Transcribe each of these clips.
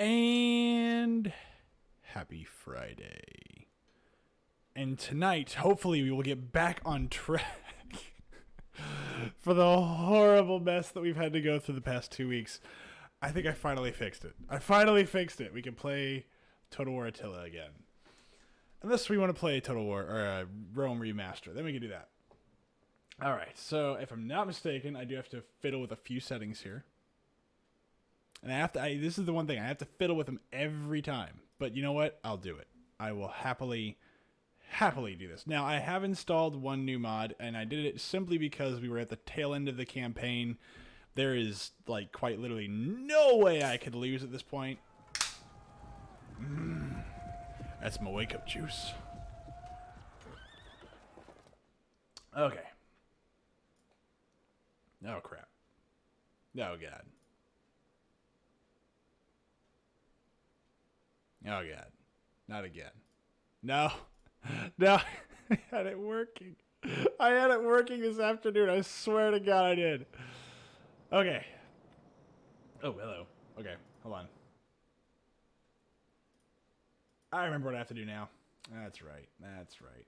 And happy Friday. And tonight, hopefully, we will get back on track for the horrible mess that we've had to go through the past 2 weeks. I think I finally fixed it. We can play Total War Attila again. Unless we want to play Total War or Rome Remaster, then we can do that. All right, so if I'm not mistaken, I do have to fiddle with a few settings here. And this is the one thing, I have to fiddle with them every time. But you know what? I'll do it. I will happily do this. Now, I have installed one new mod, and I did it simply because we were at the tail end of the campaign. There is, like, quite literally no way I could lose at this point. That's my wake-up juice. Okay. Oh, crap. Oh, God. Oh, God. Not again. No. No. I had it working. I had it working this afternoon. I swear to God I did. Okay. Oh, hello. Okay, hold on. I remember what I have to do now. That's right. That's right.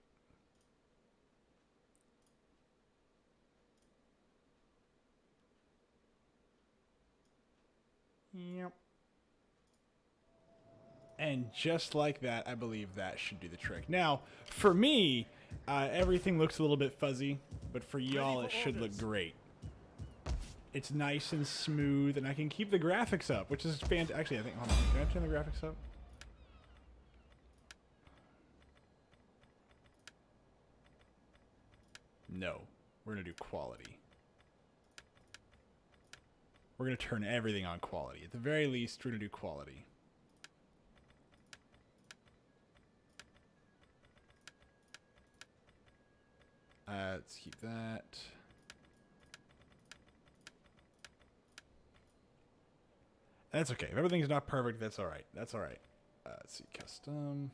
Yep. And just like that, I believe that should do the trick. Now, for me, everything looks a little bit fuzzy, but for y'all, it should look great. It's nice and smooth, and I can keep the graphics up, which is fantastic. Actually, I think, hold on, can I turn the graphics up? No, we're going to do quality. We're going to turn everything on quality. At the very least, we're going to do quality. Let's keep that. That's okay. If everything's not perfect, that's all right. That's all right. Let's see, custom.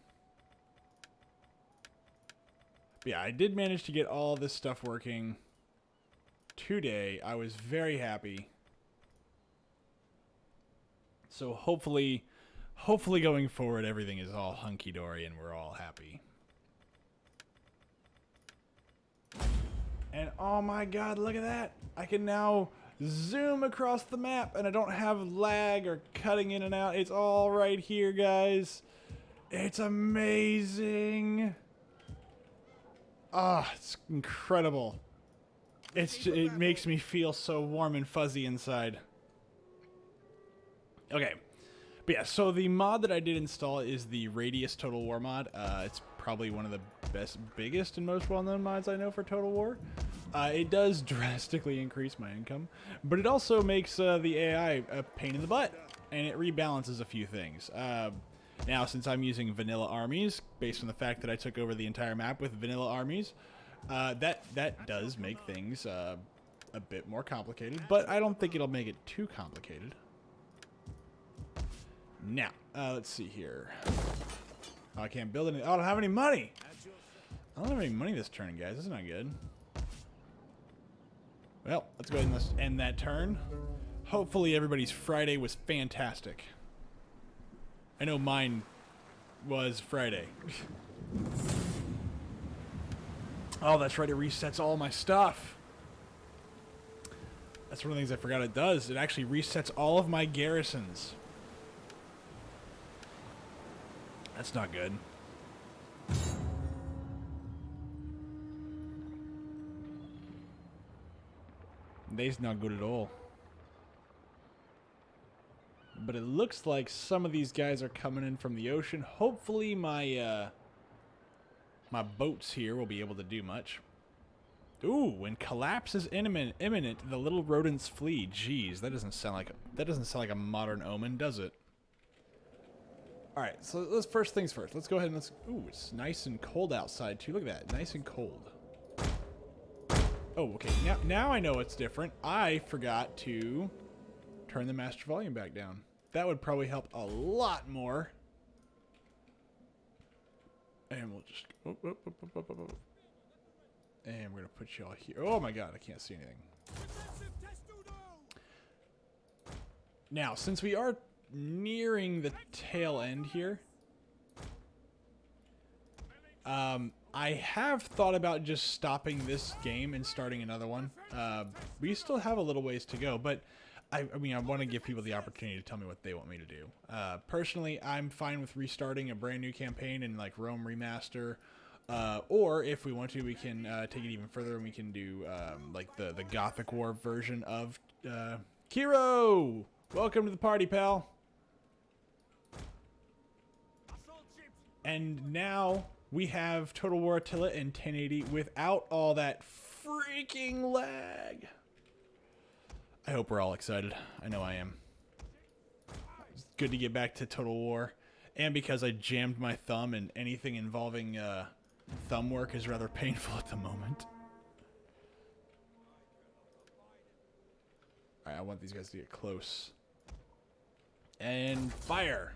But yeah, I did manage to get all this stuff working today. I was very happy. So hopefully going forward, everything is all hunky-dory and we're all happy. And oh my God, look at that. I can now zoom across the map and I don't have lag or cutting in and out. It's all right here, guys. It's amazing. Ah, it's incredible. It makes me feel so warm and fuzzy inside. Okay. But yeah, so the mod that I did install is the Radius Total War mod. It's probably one of the biggest and most well-known mods I know for Total War. It does drastically increase my income, but it also makes the AI a pain in the butt, and it rebalances a few things. Now, since I'm using vanilla armies, based on the fact that I took over the entire map with vanilla armies, that does make things a bit more complicated, but I don't think it'll make it too complicated. Now, let's see here. Oh, I can't build any. Oh, I don't have any money. I don't have any money this turn, guys. This is not good. Well, let's go ahead and let's end that turn. Hopefully everybody's Friday was fantastic. I know mine was Friday. Oh, that's right. It resets all my stuff. That's one of the things I forgot it does. It actually resets all of my garrisons. That's not good. That's not good at all. But it looks like some of these guys are coming in from the ocean. Hopefully my my boats here will be able to do much. Ooh, when collapse is imminent, the little rodents flee. Jeez, that doesn't sound like a modern omen, does it? All right, so let's first things first. Let's go ahead and let's. Ooh, it's nice and cold outside too. Look at that, nice and cold. Oh, okay. Now I know what's different. I forgot to turn the master volume back down. That would probably help a lot more. And we'll just go. And we're gonna put you all here. Oh my God, I can't see anything. Now, since we are nearing the tail end here. I have thought about just stopping this game and starting another one. We still have a little ways to go, but I mean, I want to give people the opportunity to tell me what they want me to do. Personally, I'm fine with restarting a brand new campaign in like Rome Remaster, or if we want to, we can take it even further and we can do like the Gothic War version of Kiro. Welcome to the party, pal. And now we have Total War Attila in 1080 without all that freaking lag. I hope we're all excited. I know I am. It's good to get back to Total War. And because I jammed my thumb and anything involving thumb work is rather painful at the moment. Alright, I want these guys to get close. And fire!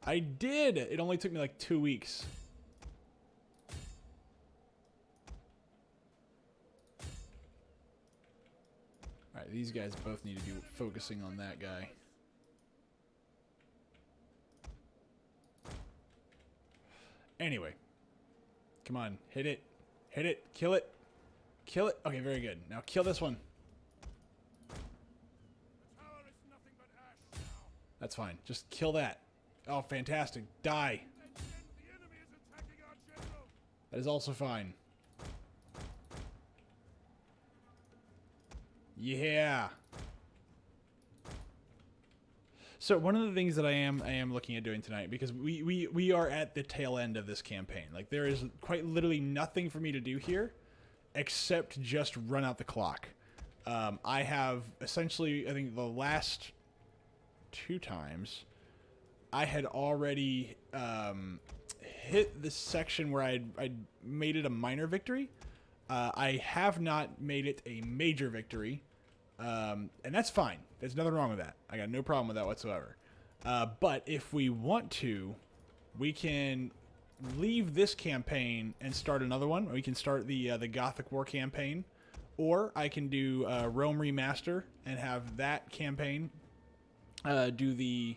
I did! It only took me like 2 weeks. Alright, these guys both need to be focusing on that guy. Anyway. Come on, hit it. Hit it. Kill it. Kill it. Okay, very good. Now kill this one. That's fine. Just kill that. Oh, fantastic. Die. That is also fine. Yeah. So one of the things that I am looking at doing tonight, because we are at the tail end of this campaign. Like, there is quite literally nothing for me to do here except just run out the clock. I have essentially, I think the last 2 times I had already hit the section where I'd made it a minor victory. I have not made it a major victory, and that's fine. There's nothing wrong with that. I got no problem with that whatsoever. But if we want to, we can leave this campaign and start another one. We can start the Gothic War campaign, or I can do Rome Remaster and have that campaign do the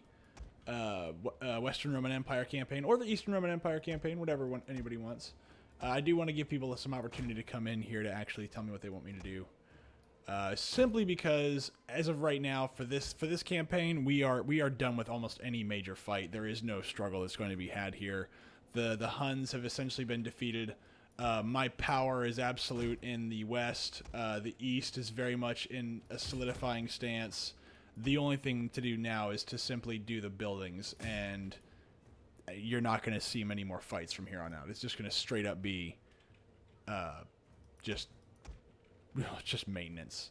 Western Roman Empire campaign or the Eastern Roman Empire campaign, whatever anybody wants. I do want to give people some opportunity to come in here to actually tell me what they want me to do. Simply because, as of right now, for this campaign, we are done with almost any major fight. There is no struggle that's going to be had here. The Huns have essentially been defeated. My power is absolute in the west. The east is very much in a solidifying stance. The only thing to do now is to simply do the buildings, and you're not going to see many more fights from here on out. It's just going to straight up be just maintenance.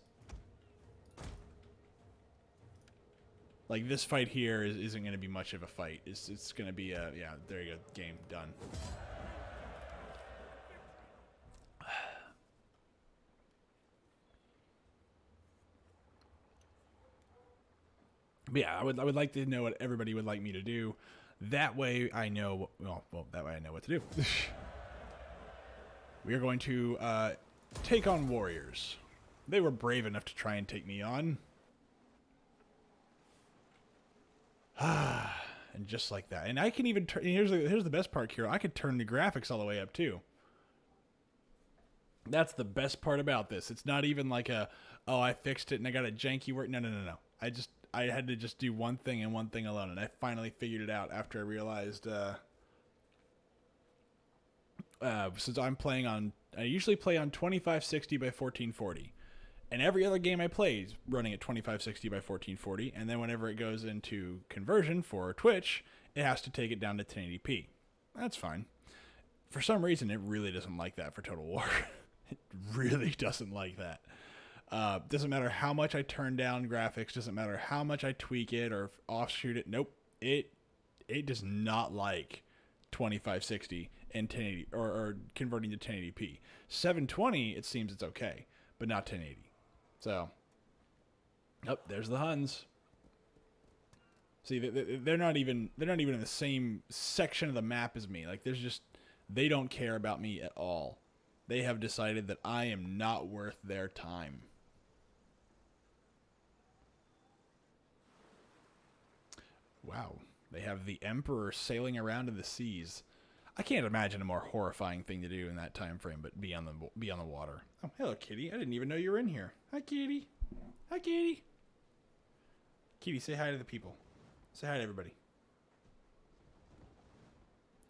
Like, this fight here isn't going to be much of a fight. It's going to be a, yeah, there you go, game done. But yeah, I would like to know what everybody would like me to do. That way I know, well, that way I know what to do. We are going to take on warriors. They were brave enough to try and take me on. And just like that. And I can even turn, here's the best part, Kiro. I could turn the graphics all the way up too. That's the best part about this. It's not even like a, oh, I fixed it and I got a janky work. No. I had to just do one thing and one thing alone, and I finally figured it out after I realized, since I'm playing on, I usually play on 2560 by 1440, and every other game I play is running at 2560 by 1440, and then whenever it goes into conversion for Twitch, it has to take it down to 1080p. That's fine. For some reason, it really doesn't like that for Total War. It really doesn't like that. Doesn't matter how much I turn down graphics, doesn't matter how much I tweak it or offshoot it. Nope. It does not like 2560 and 1080 or converting to 1080p. 720, it seems it's okay, but not 1080. So, oh, there's the Huns. See, they're not even in the same section of the map as me. Like, they don't care about me at all. They have decided that I am not worth their time. Wow. They have the Emperor sailing around in the seas. I can't imagine a more horrifying thing to do in that time frame, but be on the water. Oh, hello, Kitty. I didn't even know you were in here. Hi, Kitty. Hi, Kitty. Kitty, say hi to the people. Say hi to everybody.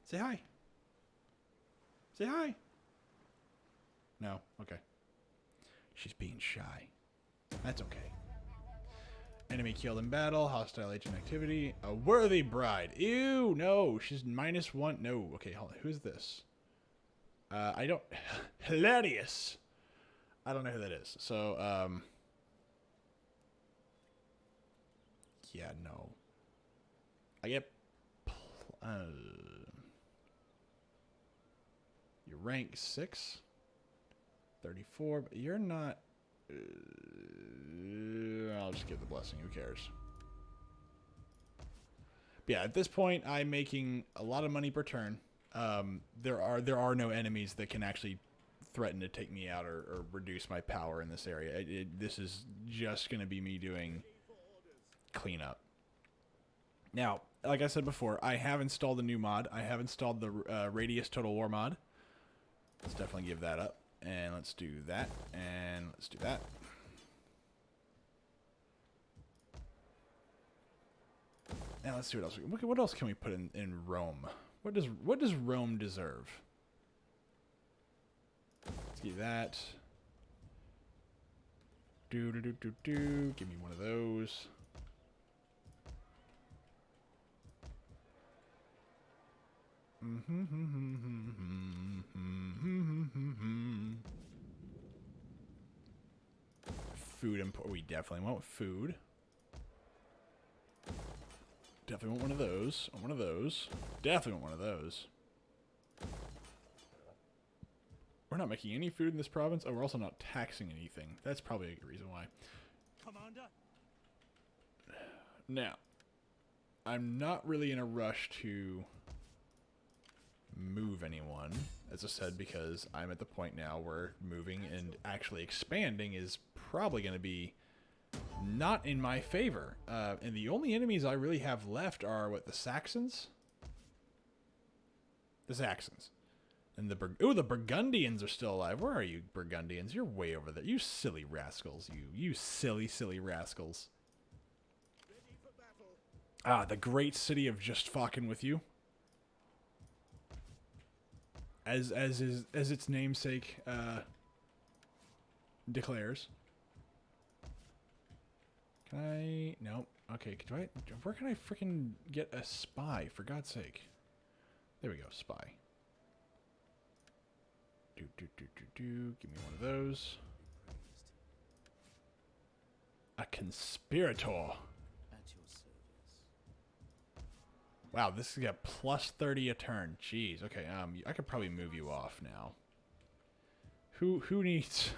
Say hi. Say hi. No? Okay. She's being shy. That's okay. Enemy killed in battle. Hostile agent activity. A worthy bride. Ew, no. She's -1. No. Okay, hold on. Who's this? I don't... Hilarious. I don't know who that is. So, yeah, no. I get... You're rank 6. 34, but you're not... I'll just give the blessing. Who cares? But yeah, at this point, I'm making a lot of money per turn. There are no enemies that can actually threaten to take me out or reduce my power in this area. This is just going to be me doing cleanup. Now, like I said before, I have installed a new mod. I have installed the Radius Total War mod. Let's definitely give that up. And let's do that. And let's do that. Now let's see what else. What else can we put in Rome? What does Rome deserve? Let's get that. Do. Give me one of those. Food import. We definitely want food. Definitely want one of those. One of those. Definitely want one of those. We're not making any food in this province. Oh, we're also not taxing anything. That's probably a good reason why. Commander. Now, I'm not really in a rush to move anyone, as I said, because I'm at the point now where moving and actually expanding is probably going to be not in my favor. And the only enemies I really have left are, what, the Saxons? The Saxons. And the Burgundians are still alive. Where are you, Burgundians? You're way over there. You silly rascals. You silly rascals. Ah, the great city of just fucking with you. As its namesake declares. Can I? No. Okay. Where can I freaking get a spy? For God's sake. There we go. Spy. Give me one of those. A conspirator. Wow, this has got +30 a turn. Jeez. Okay. I could probably move you off now. Who needs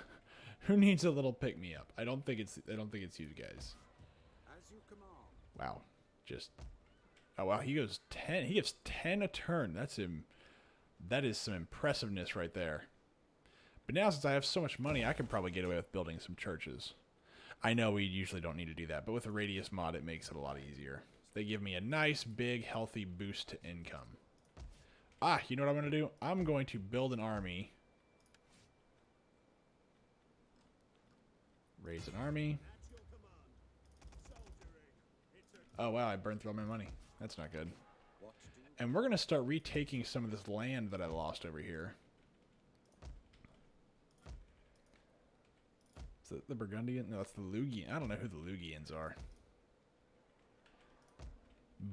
a little pick me up? I don't think it's you guys. Wow. Oh wow, he goes 10. He gives 10 a turn. That is some impressiveness right there. But now, since I have so much money, I could probably get away with building some churches. I know we usually don't need to do that, but with the Radius mod, it makes it a lot easier. They give me a nice, big, healthy boost to income. Ah, you know what I'm going to do? I'm going to build an army. Raise an army. Oh, wow, I burned through all my money. That's not good. And we're going to start retaking some of this land that I lost over here. Is it the Burgundian? No, it's the Lugian. I don't know who the Lugians are.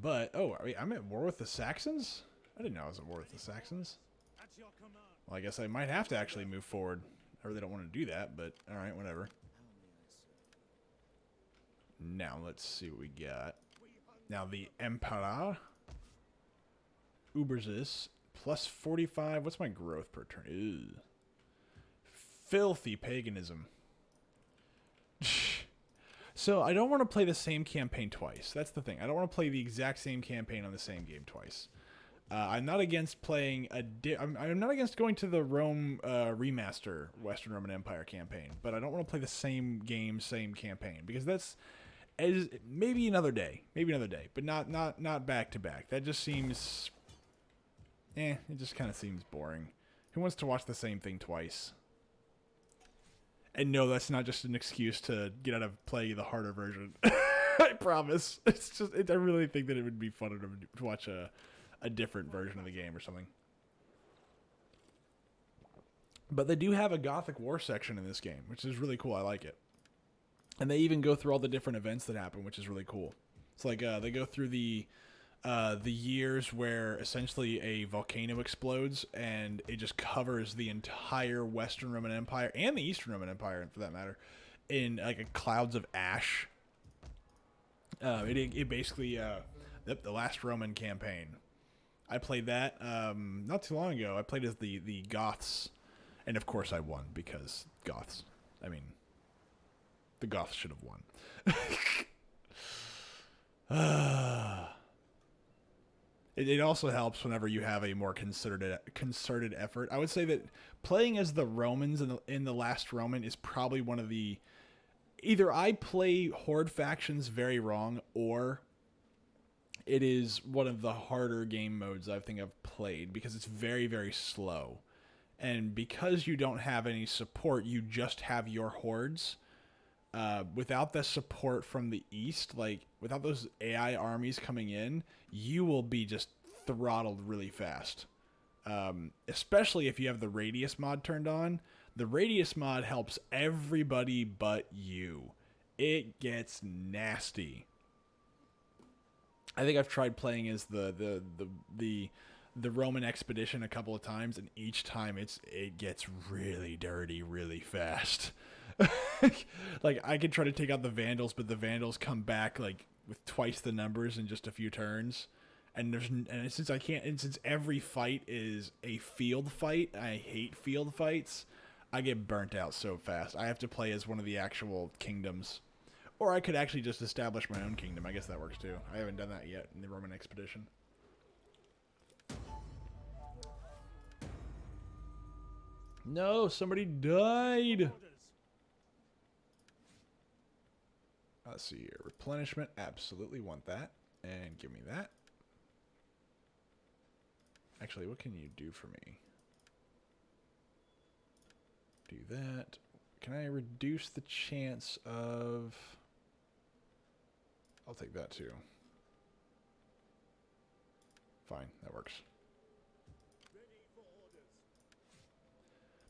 But, oh, I'm at war with the Saxons? I didn't know I was at war with the Saxons. Well, I guess I might have to actually move forward. I really don't want to do that, but alright, whatever. Now, let's see what we got. Now, the Emperor. Uberzis. +45. What's my growth per turn? Ew. Filthy paganism. So, I don't want to play the same campaign twice. That's the thing. I don't want to play the exact same campaign on the same game twice. I'm not against playing I'm not against going to the Rome remaster Western Roman Empire campaign, but I don't want to play the same game, same campaign, because As maybe another day, but not back to back. That just seems, it just kind of seems boring. Who wants to watch the same thing twice? And no, that's not just an excuse to get out of play the harder version. I promise. It's just, I really think that it would be funner to watch a different version of the game or something. But they do have a Gothic War section in this game, which is really cool. I like it. And they even go through all the different events that happen, which is really cool. It's like they go through the years where essentially a volcano explodes and it just covers the entire Western Roman Empire and the Eastern Roman Empire, for that matter, in like a clouds of ash. It basically the last Roman campaign. I played that not too long ago. I played as the Goths, and of course I won because Goths. I mean, the Goths should have won. It also helps whenever you have a more concerted effort. I would say that playing as the Romans in the last Roman is probably one of the... Either I play Horde factions very wrong, or it is one of the harder game modes I think I've played, because it's very, very slow. And because you don't have any support, you just have your hordes. Without the support from the east, like without those AI armies coming in, you will be just throttled really fast. Especially if you have the radius mod turned on. The radius mod helps everybody but you. It gets nasty. I think I've tried playing as the Roman expedition a couple of times, and each time it gets really dirty really fast. Like I could try to take out the Vandals, but the Vandals come back like with twice the numbers in just a few turns. And since every fight is a field fight, I hate field fights. I get burnt out so fast. I have to play as one of the actual kingdoms. Or I could actually just establish my own kingdom. I guess that works too. I haven't done that yet in the Roman expedition. No, somebody died. Let's see here. Replenishment. Absolutely want that. And give me that. Actually, what can you do for me? Do that. Can I reduce the chance of... I'll take that too. Fine, that works.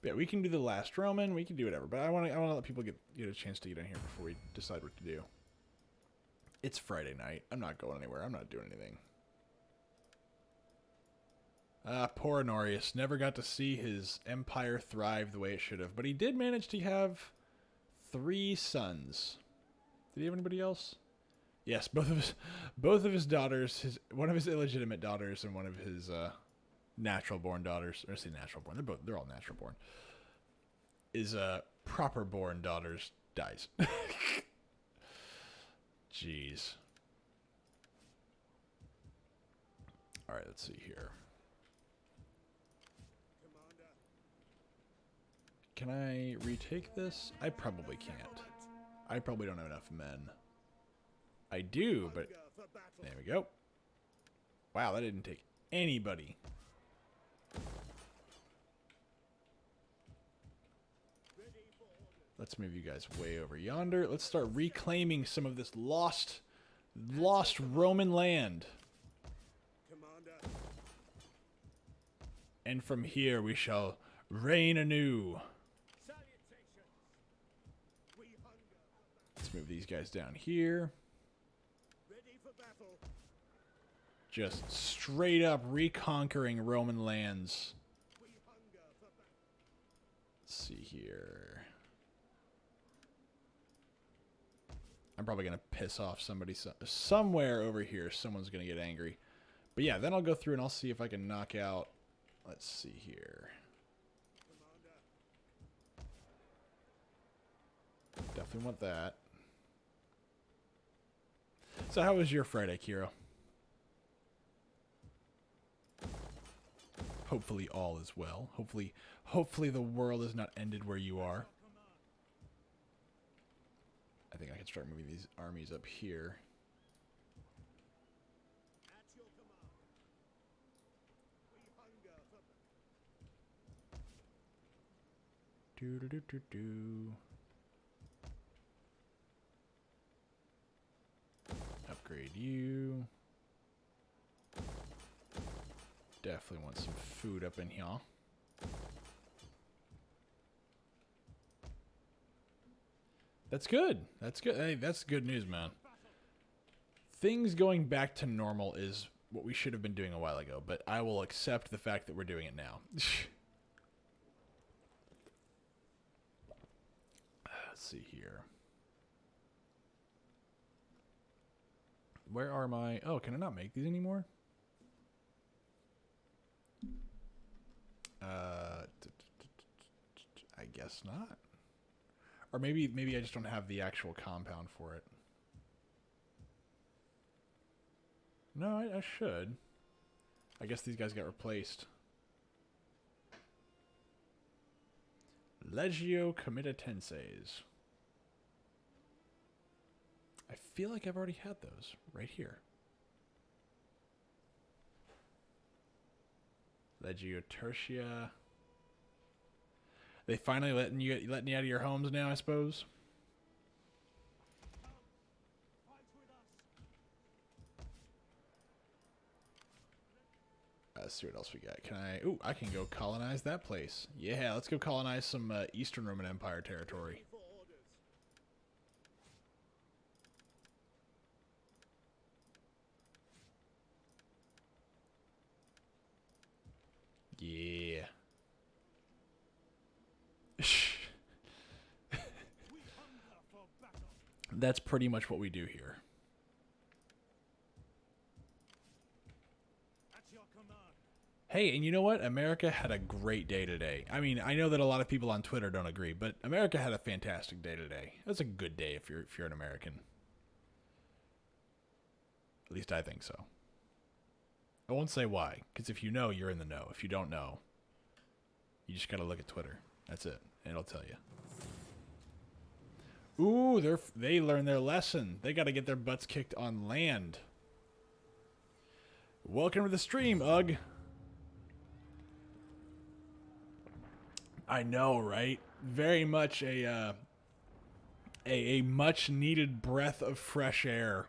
But yeah, we can do the last Roman. We can do whatever. But I want to let people get a chance to get in here before we decide what to do. It's Friday night. I'm not going anywhere. I'm not doing anything. Poor Honorius. Never got to see his empire thrive the way it should have. But he did manage to have 3 sons. Did he have anybody else? Yes, both of his daughters, one of his illegitimate daughters and one of his natural born daughters, or I say natural born, they're all natural born. Is proper born daughters dies. Jeez. All right, let's see here. Can I retake this? I probably can't. I probably don't have enough men. I do, but there we go. Wow, that didn't take anybody. Let's move you guys way over yonder. Let's start reclaiming some of this lost Roman land. And from here we shall reign anew. Let's move these guys down here. Just straight up reconquering Roman lands. Let's see here. I'm probably going to piss off somebody somewhere over here. Someone's going to get angry. But yeah, then I'll go through and I'll see if I can knock out. Let's see here. Definitely want that. So how was your Friday, Kiro? Hopefully all is well. Hopefully the world is not ended where you are. I I think I can start moving these armies up here. Do. Upgrade you. Definitely want some food up in here. That's good. That's good. Hey, that's good news, man. Things going back to normal is what we should have been doing a while ago, but I will accept the fact that we're doing it now. Let's see here. Where are my... Oh, can I not make these anymore? I guess not. Or maybe I just don't have the actual compound for it. No, I should. I guess these guys got replaced. Legio Comitatenses. I feel like I've already had those right here. Legio Tertia. They finally letting you out of your homes now, I suppose. Let's see what else we got. Can I... Ooh, I can go colonize that place. Yeah, let's go colonize some Eastern Roman Empire territory. Yeah. That's pretty much what we do here. Hey, and you know what? America had a great day today. I mean, I know that a lot of people on Twitter don't agree, but America had a fantastic day today. That's a good day if you're an American. At least I think so. I won't say why, because if you know, you're in the know. If you don't know, you just gotta look at Twitter. That's it, and it'll tell you. Ooh, they learned their lesson. They gotta get their butts kicked on land. Welcome to the stream, Ugh. I know, right? Very much a much needed breath of fresh air.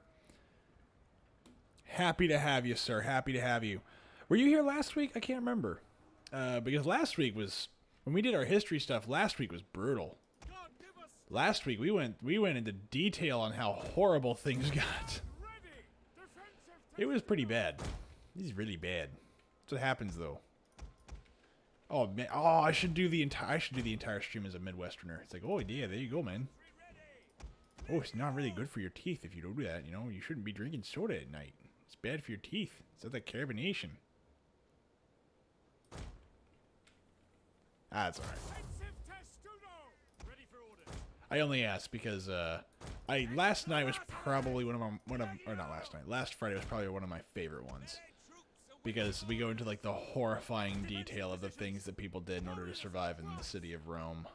Happy to have you, sir. Happy to have you. Were you here last week? I can't remember. Because last week was when we did our history stuff. Last week was brutal. Last week we went into detail on how horrible things got. It was pretty bad. This is really bad. That's what happens though. Oh man! Oh, I should do the entire stream as a Midwesterner. It's like, oh yeah, there you go, man. Oh, it's not really good for your teeth if you don't do that. You know, you shouldn't be drinking soda at night. It's bad for your teeth. It's not that carbonation. Ah, that's all right. I only asked because last night was probably last Friday was probably one of my favorite ones. Because we go into like the horrifying detail of the things that people did in order to survive in the city of Rome.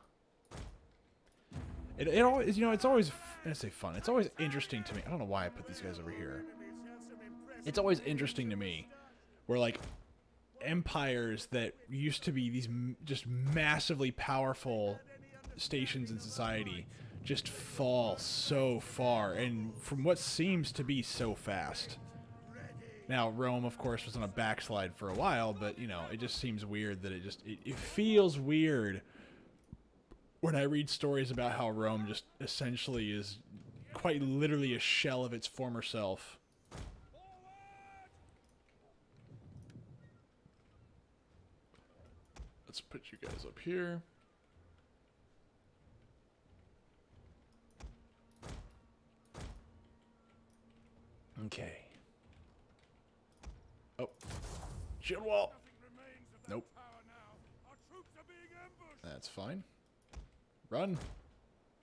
It always, you know, it's always, I say fun. It's always interesting to me. I don't know why I put these guys over here. It's always interesting to me where like empires that used to be these just massively powerful stations in society just fall so far and from what seems to be so fast. Now, Rome, of course, was on a backslide for a while, but, you know, it just seems weird that it feels weird when I read stories about how Rome just essentially is quite literally a shell of its former self. Let's put you guys up here. Okay. Oh. Shield wall. Nope. That's fine. Run.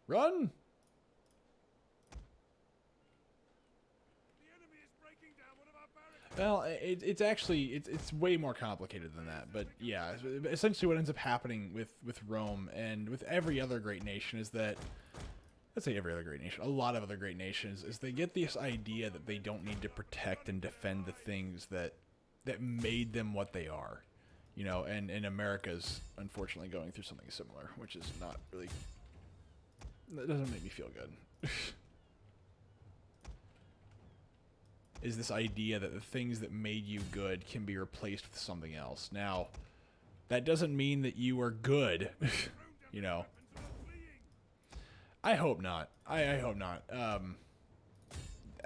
Run! Well, it's actually, it's way more complicated than that. But yeah, essentially what ends up happening with Rome and with every other great nation is that let's say every other great nation, a lot of other great nations, is they get this idea that they don't need to protect and defend the things that made them what they are. You know, and America's unfortunately going through something similar, which is not really, that doesn't make me feel good. Is this idea that the things that made you good can be replaced with something else. Now, that doesn't mean that you are good, you know. I hope not. I hope not.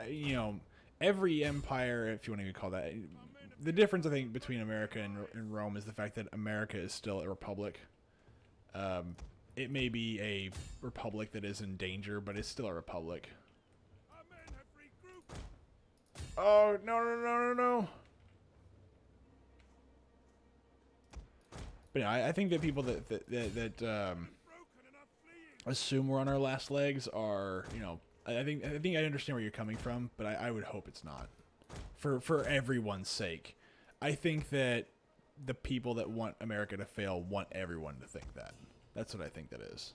You know, every empire, if you want to call that, the difference I think between America and Rome is the fact that America is still a republic. It may be a republic that is in danger, but it's still a republic. Oh, no, no, no, no, no. But yeah, I think that people that assume we're on our last legs are, you know, I think I understand where you're coming from, but I would hope it's not. For everyone's sake. I think that the people that want America to fail want everyone to think that. That's what I think that is.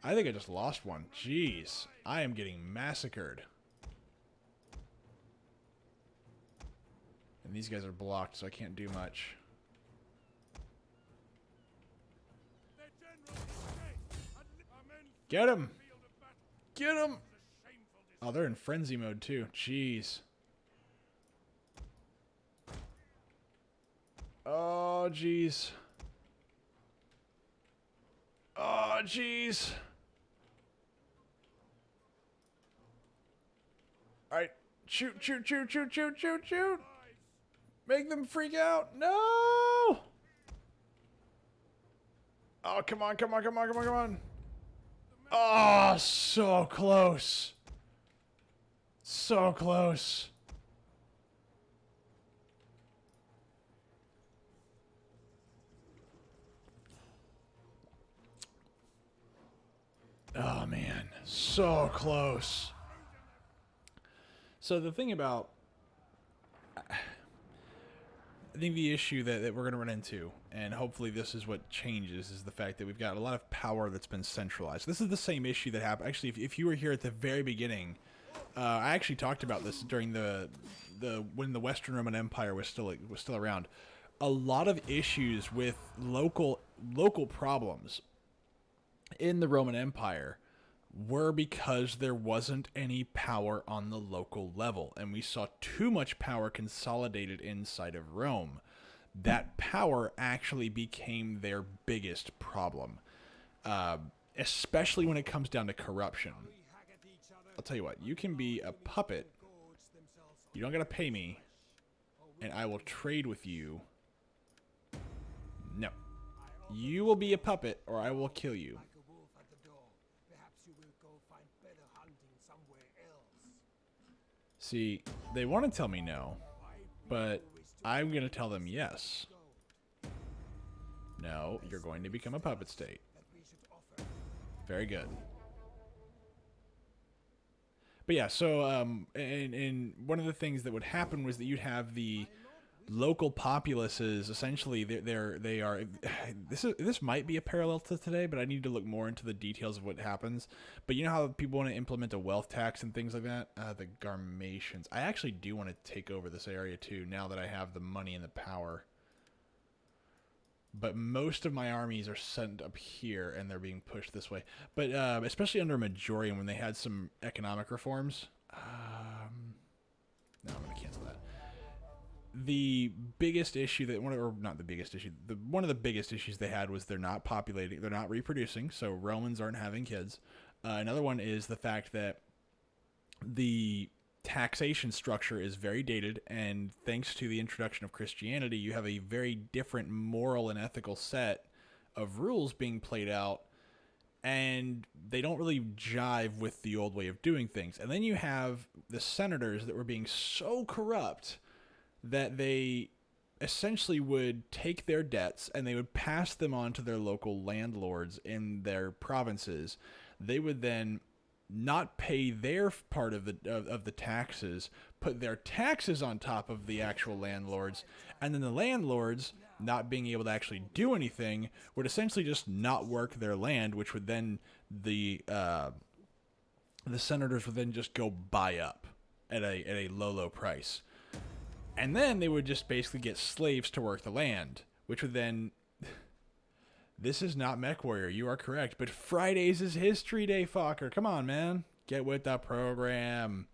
I think I just lost one. Jeez. I am getting massacred. And these guys are blocked, so I can't do much. Get him! Get him! Oh, they're in frenzy mode too. Jeez. Oh, jeez. Oh, jeez. Alright. Shoot, shoot, shoot, shoot, shoot, shoot, shoot! Make them freak out! No! Oh, come on, come on, come on, come on, come on! Oh, so close. So close. Oh, man. So close. So the thing about... I think the issue that we're going to run into, and hopefully this is what changes, is the fact that we've got a lot of power that's been centralized. This is the same issue that happened. Actually, if you were here at the very beginning, I actually talked about this during when the Western Roman Empire was still around. A lot of issues with local problems in the Roman Empire were because there wasn't any power on the local level, and we saw too much power consolidated inside of Rome. That power actually became their biggest problem, especially when it comes down to corruption. I'll tell you what, you can be a puppet, you don't gotta pay me, and I will trade with you. No. You will be a puppet, or I will kill you. See, they want to tell me no, but I'm going to tell them yes. No, you're going to become a puppet state. Very good. But yeah, so and one of the things that would happen was that you'd have the local populaces. Essentially, they are. This might be a parallel to today, but I need to look more into the details of what happens. But you know how people want to implement a wealth tax and things like that. The Garmatians. I actually do want to take over this area too. Now that I have the money and the power. But most of my armies are sent up here, and they're being pushed this way. But especially under Majorian, when they had some economic reforms. No, I'm going to cancel that. The biggest issue that one of the biggest issues they had was they're not populating, they're not reproducing, so Romans aren't having kids. Another one is the fact that the taxation structure is very dated, and thanks to the introduction of Christianity, you have a very different moral and ethical set of rules being played out, and they don't really jive with the old way of doing things. And then you have the senators that were being so corrupt that they essentially would take their debts and they would pass them on to their local landlords in their provinces. They would then not pay their part of the taxes, put their taxes on top of the actual landlords, and then the landlords, not being able to actually do anything, would essentially just not work their land, which would then the senators would then just go buy up at a low price. And then they would just basically get slaves to work the land, which would then... This is not MechWarrior, you are correct, but Fridays is History Day, fucker. Come on, man. Get with the program.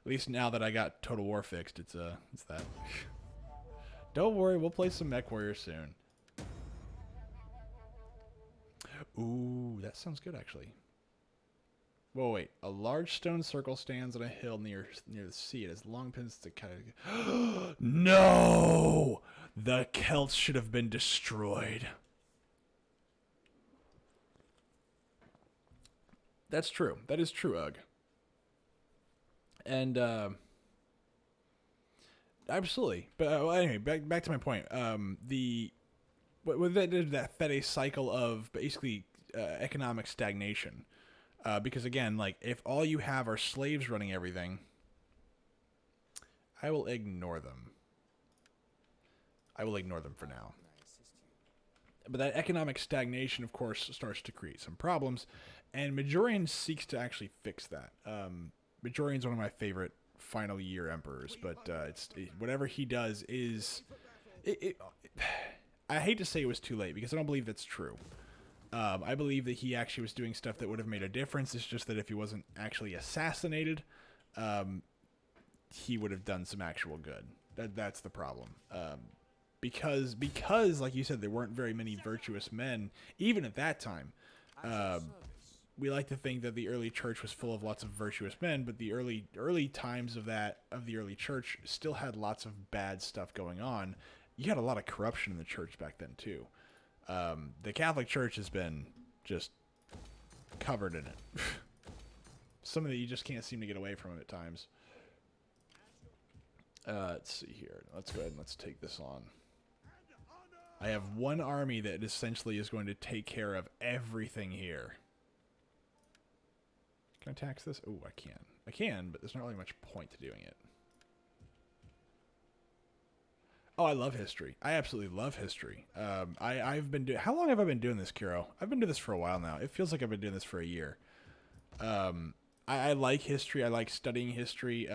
At least now that I got Total War fixed, it's that. Don't worry, we'll play some MechWarrior soon. Ooh, that sounds good, actually. Whoa, wait. A large stone circle stands on a hill near the sea. It has long pins to kind of... No! The Celts should have been destroyed. That's true. That is true, Ugg. And, absolutely. But anyway, back to my point. What that fed a cycle of basically economic stagnation. Because again, like, if all you have are slaves running everything, I will ignore them. I will ignore them for now. But that economic stagnation, of course, starts to create some problems, and Majorian seeks to actually fix that. Majorian's one of my favorite final year emperors, but whatever he does is... I hate to say it was too late, because I don't believe that's true. I believe that he actually was doing stuff that would have made a difference. It's just that if he wasn't actually assassinated, he would have done some actual good. That's the problem. Because, like you said, there weren't very many virtuous men, even at that time. We like to think that the early church was full of lots of virtuous men, but the early times of the early church still had lots of bad stuff going on. You had a lot of corruption in the church back then, too. The Catholic Church has been just covered in it. Some of it you just can't seem to get away from it at times. Let's see here. Let's go ahead and let's take this on. I have one army that essentially is going to take care of everything here. Can I tax this? Oh, I can. I can, but there's not really much point to doing it. Oh, I love history. I absolutely love history. I've been doing... How long have I been doing this, Kiro? I've been doing this for a while now. It feels like I've been doing this for a year. I like history. I like studying history.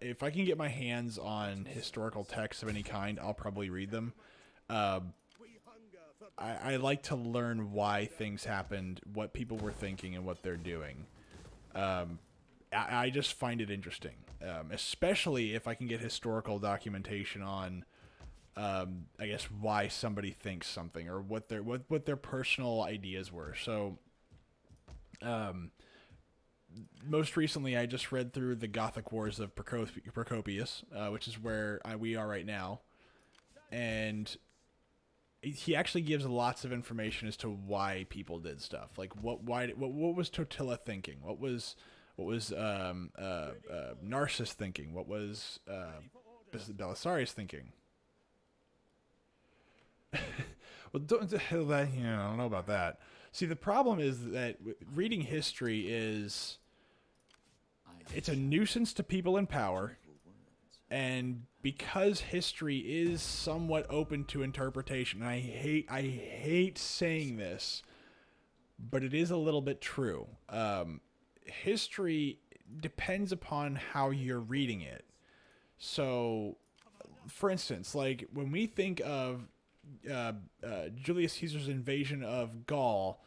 If I can get my hands on historical texts of any kind, I'll probably read them. I like to learn why things happened, what people were thinking, and what they're doing. I just find it interesting, especially if I can get historical documentation on, I guess, why somebody thinks something or what their personal ideas were. So, most recently, I just read through the Gothic Wars of Procopius, which is where we are right now, and he actually gives lots of information as to why people did stuff. Like what was Totila thinking? What was Narcissus thinking? What was Belisarius thinking? Well, I don't know about that. See, the problem is that reading history it's a nuisance to people in power. And because history is somewhat open to interpretation, and I hate saying this, but it is a little bit true. History depends upon how you're reading it. So, for instance, like when we think of Julius Caesar's invasion of Gaul,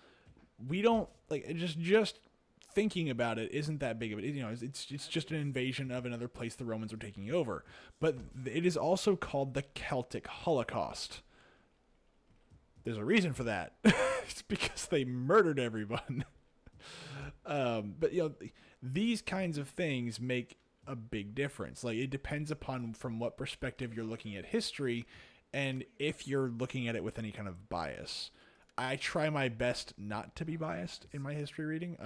we don't like just thinking about it isn't that big of it. You know, it's just an invasion of another place the Romans were taking over. But it is also called the Celtic Holocaust. There's a reason for that. It's because they murdered everyone. But you know, these kinds of things make a big difference. Like it depends upon from what perspective you're looking at history, and if you're looking at it with any kind of bias. I try my best not to be biased in my history reading.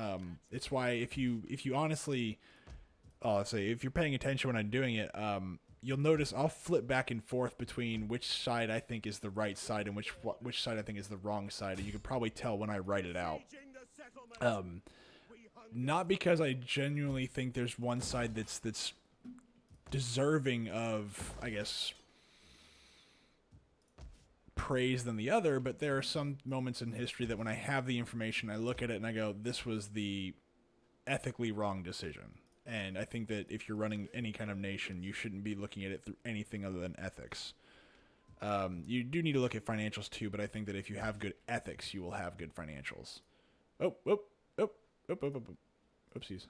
It's why if you honestly, let's say if you're paying attention when I'm doing it, you'll notice I'll flip back and forth between which side I think is the right side and which side I think is the wrong side, and you can probably tell when I write it out. Not because I genuinely think there's one side that's deserving of, I guess, praise than the other, but there are some moments in history that when I have the information, I look at it and I go, this was the ethically wrong decision. And I think that if you're running any kind of nation, you shouldn't be looking at it through anything other than ethics. You do need to look at financials too, but I think that if you have good ethics, you will have good financials. Oopsies.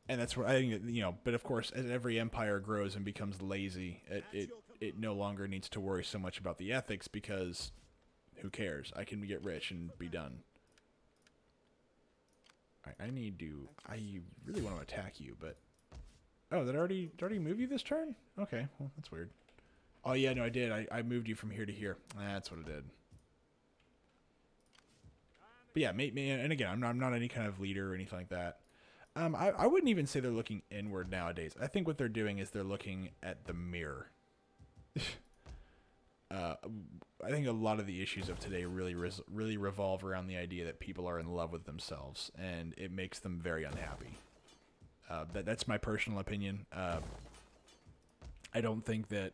And that's where I think that, you know, but of course, as every empire grows and becomes lazy, it no longer needs to worry so much about the ethics because who cares? I can get rich and be done. I really want to attack you, but... Oh, did I already move you this turn? Okay, well, that's weird. Oh, yeah, no, I did. I moved you from here to here. That's what it did. But yeah, and again, I'm not any kind of leader or anything like that. I wouldn't even say they're looking inward nowadays. I think what they're doing is they're looking at the mirror. I think a lot of the issues of today really revolve around the idea that people are in love with themselves, and it makes them very unhappy. That's my personal opinion. I don't think that,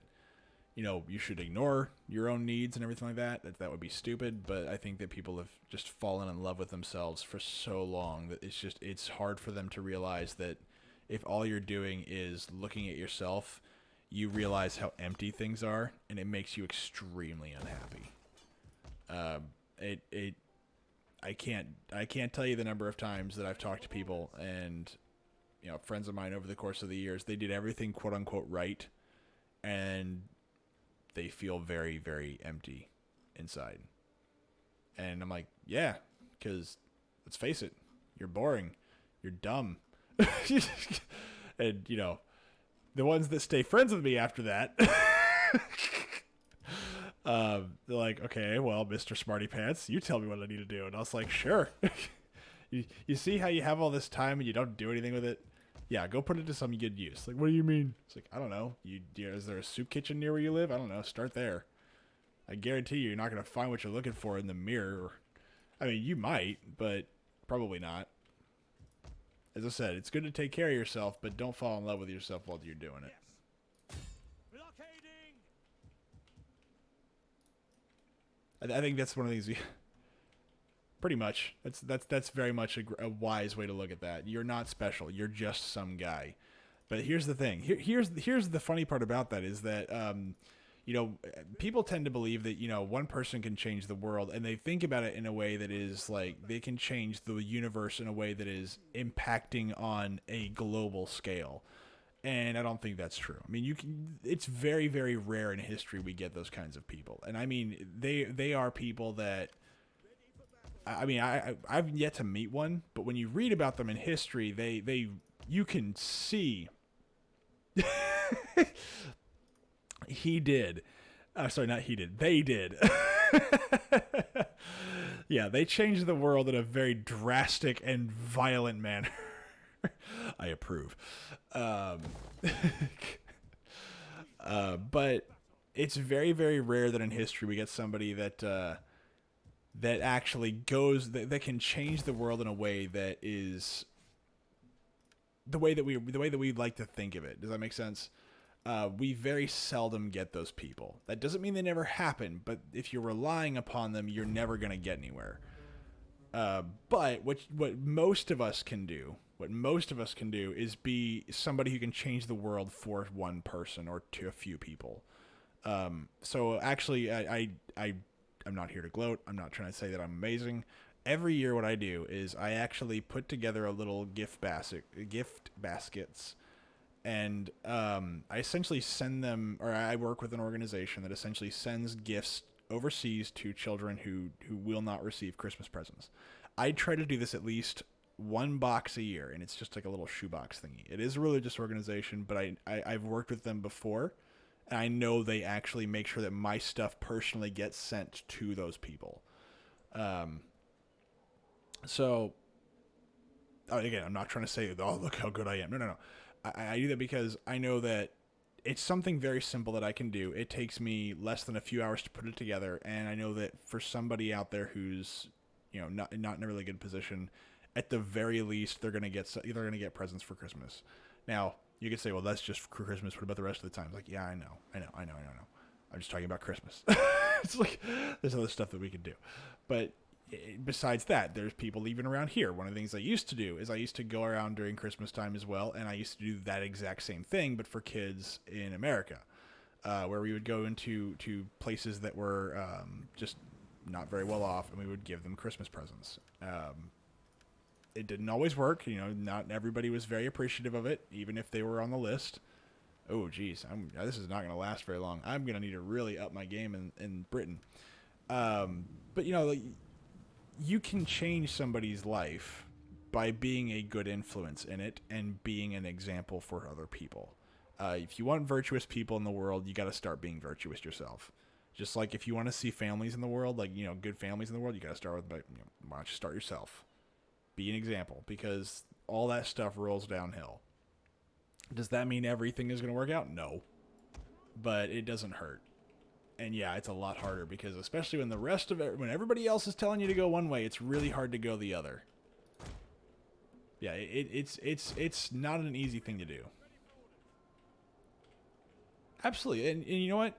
you know, you should ignore your own needs and everything like that. That would be stupid, but I think that people have just fallen in love with themselves for so long that it's hard for them to realize that if all you're doing is looking at yourself, you realize how empty things are, and it makes you extremely unhappy. I can't tell you the number of times that I've talked to people and, you know, friends of mine over the course of the years, they did everything quote unquote right, and they feel very, very empty inside. And I'm like, yeah, because let's face it, you're boring, you're dumb. And, you know, the ones that stay friends with me after that, they're like, okay, well, Mr. Smarty Pants, you tell me what I need to do. And I was like, sure. You see how you have all this time and you don't do anything with it? Yeah, go put it to some good use. Like, what do you mean? It's like, I don't know. Is there a soup kitchen near where you live? I don't know. Start there. I guarantee you're not going to find what you're looking for in the mirror. I mean, you might, but probably not. As I said, it's good to take care of yourself, but don't fall in love with yourself while you're doing it. I think that's one of these. Pretty much. That's very much a wise way to look at that. You're not special. You're just some guy. But here's the thing. Here's the funny part about that is that you know, people tend to believe that, you know, one person can change the world, and they think about it in a way that is like they can change the universe in a way that is impacting on a global scale. And I don't think that's true. I mean, it's very, very rare in history we get those kinds of people. And I mean, they are people that, I mean, I've yet to meet one, but when you read about them in history, you can see he did. Sorry, not he did. They did. Yeah, they changed the world in a very drastic and violent manner. I approve. But it's very, very rare that in history we get somebody that that actually goes that can change the world in a way that is the way that we like to think of it. Does that make sense? We very seldom get those people. That doesn't mean they never happen, but if you're relying upon them, you're never going to get anywhere. But what most of us can do is be somebody who can change the world for one person or to a few people. So actually, I'm not here to gloat. I'm not trying to say that I'm amazing. Every year what I do is I actually put together a little gift baskets, and I essentially send them, or I work with an organization that essentially sends gifts overseas to children who will not receive Christmas presents. I try to do this at least one box a year, and it's just like a little shoebox thingy. It is a religious organization, but I've worked with them before, and I know they actually make sure that my stuff personally gets sent to those people. So, again, I'm not trying to say, oh, look how good I am. No. I do that because I know that it's something very simple that I can do. It takes me less than a few hours to put it together, and I know that for somebody out there who's, you know, not in a really good position, at the very least, they're gonna get presents for Christmas. Now, you could say, well, that's just for Christmas. What about the rest of the time? It's like, yeah, I know. I'm just talking about Christmas. It's like there's other stuff that we could do, but besides that, there's people even around here. One of the things I used to do is I used to go around during Christmas time as well, and I used to do that exact same thing, but for kids in America, where we would go into places that were just not very well off, and we would give them Christmas presents. It didn't always work. Not everybody was very appreciative of it, even if they were on the list. Oh, geez, this is not going to last very long. I'm going to need to really up my game in Britain. But, you can change somebody's life by being a good influence in it and being an example for other people. If you want virtuous people in the world, you got to start being virtuous yourself. Just like if you want to see families in the world, good families in the world, you got to start with, why don't you start yourself? Be an example, because all that stuff rolls downhill. Does that mean everything is going to work out? No. But it doesn't hurt. And yeah, it's a lot harder because especially when when everybody else is telling you to go one way, it's really hard to go the other. Yeah, it's not an easy thing to do. Absolutely. And you know what?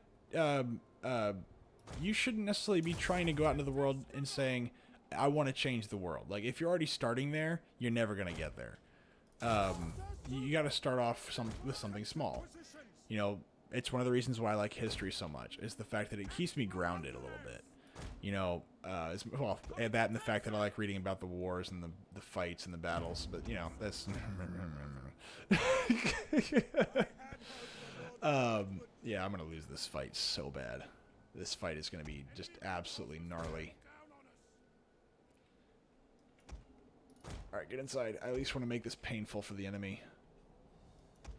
You shouldn't necessarily be trying to go out into the world and saying, I want to change the world. Like, if you're already starting there, you're never going to get there. You got to start off with something small. It's one of the reasons why I like history so much, is the fact that it keeps me grounded a little bit. That and the fact that I like reading about the wars and the fights and the battles, but, that's... yeah, I'm going to lose this fight so bad. This fight is going to be just absolutely gnarly. Alright, get inside. I at least want to make this painful for the enemy.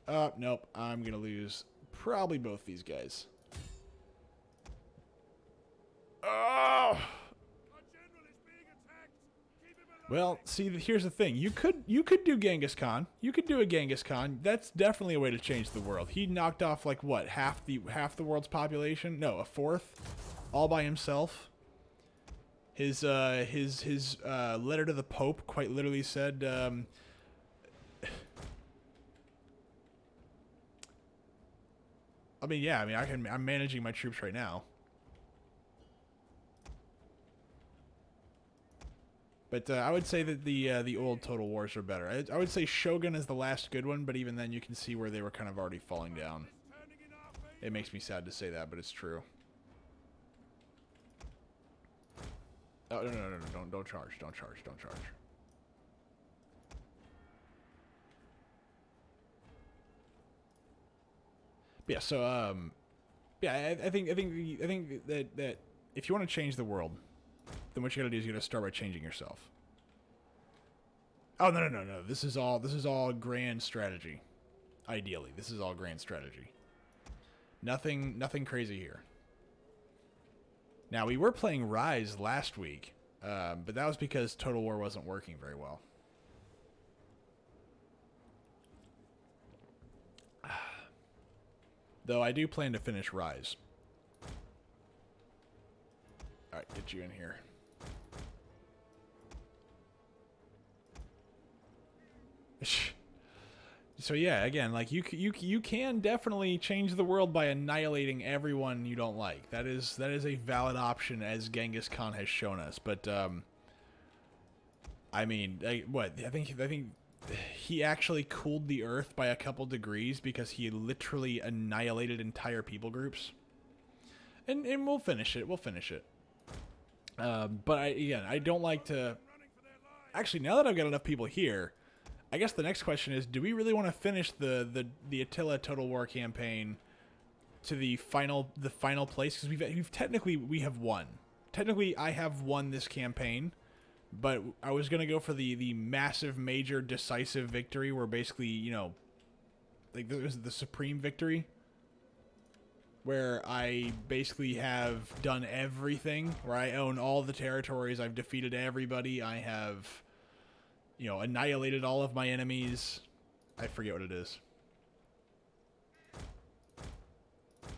Nope. I'm going to lose probably both these guys. Oh! Well, see, here's the thing. You could do Genghis Khan. You could do a Genghis Khan. That's definitely a way to change the world. He knocked off, like, what, half the world's population? No, a fourth, all by himself. His letter to the Pope quite literally said, I'm managing my troops right now. But I would say that the old Total Wars are better. I would say Shogun is the last good one, but even then you can see where they were kind of already falling down. It makes me sad to say that, but it's true. Oh, no, don't charge, don't charge, don't charge. But yeah, so, I think that if you want to change the world, then what you gotta do is you gotta start by changing yourself. Oh, no. This is all grand strategy. Ideally, this is all grand strategy. Nothing crazy here. Now, we were playing Rise last week, but that was because Total War wasn't working very well. Though I do plan to finish Rise. Alright, get you in here. So yeah, again, like you can definitely change the world by annihilating everyone you don't like. That is a valid option, as Genghis Khan has shown us. But I think he actually cooled the Earth by a couple degrees because he literally annihilated entire people groups. And we'll finish it. We'll finish it. But I don't like to. Actually, now that I've got enough people here, I guess the next question is, do we really want to finish the Attila Total War campaign to the final place? Because we've technically won. Technically, I have won this campaign, but I was gonna go for the massive, major, decisive victory, where basically, like there was the supreme victory, where I basically have done everything, where I own all the territories, I've defeated everybody, I have, annihilated all of my enemies. I forget what it is.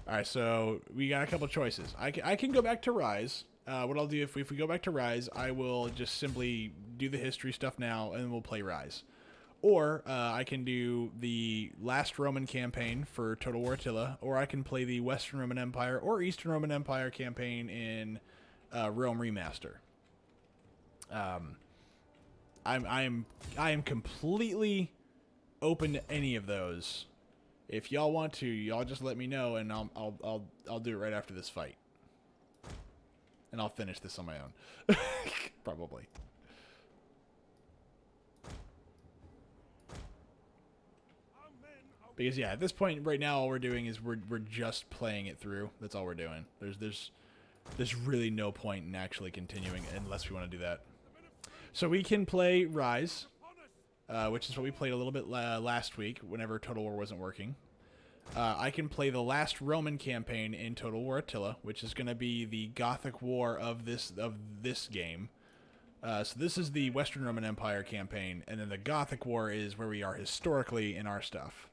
Alright, so we got a couple choices. I can go back to Rise. What I'll do, if we go back to Rise, I will just simply do the history stuff now, and we'll play Rise. Or I can do the last Roman campaign for Total War Attila, or I can play the Western Roman Empire or Eastern Roman Empire campaign in Rome Remaster. Um, I am completely open to any of those. If y'all want to, y'all just let me know, and I'll do it right after this fight, and I'll finish this on my own, probably. Because yeah, at this point right now, all we're doing is we're just playing it through. That's all we're doing. There's really no point in actually continuing unless we want to do that. So we can play Rise, which is what we played a little bit last week whenever Total War wasn't working. I can play the last Roman campaign in Total War Attila, which is going to be the Gothic War of this game. So this is the Western Roman Empire campaign, and then the Gothic War is where we are historically in our stuff.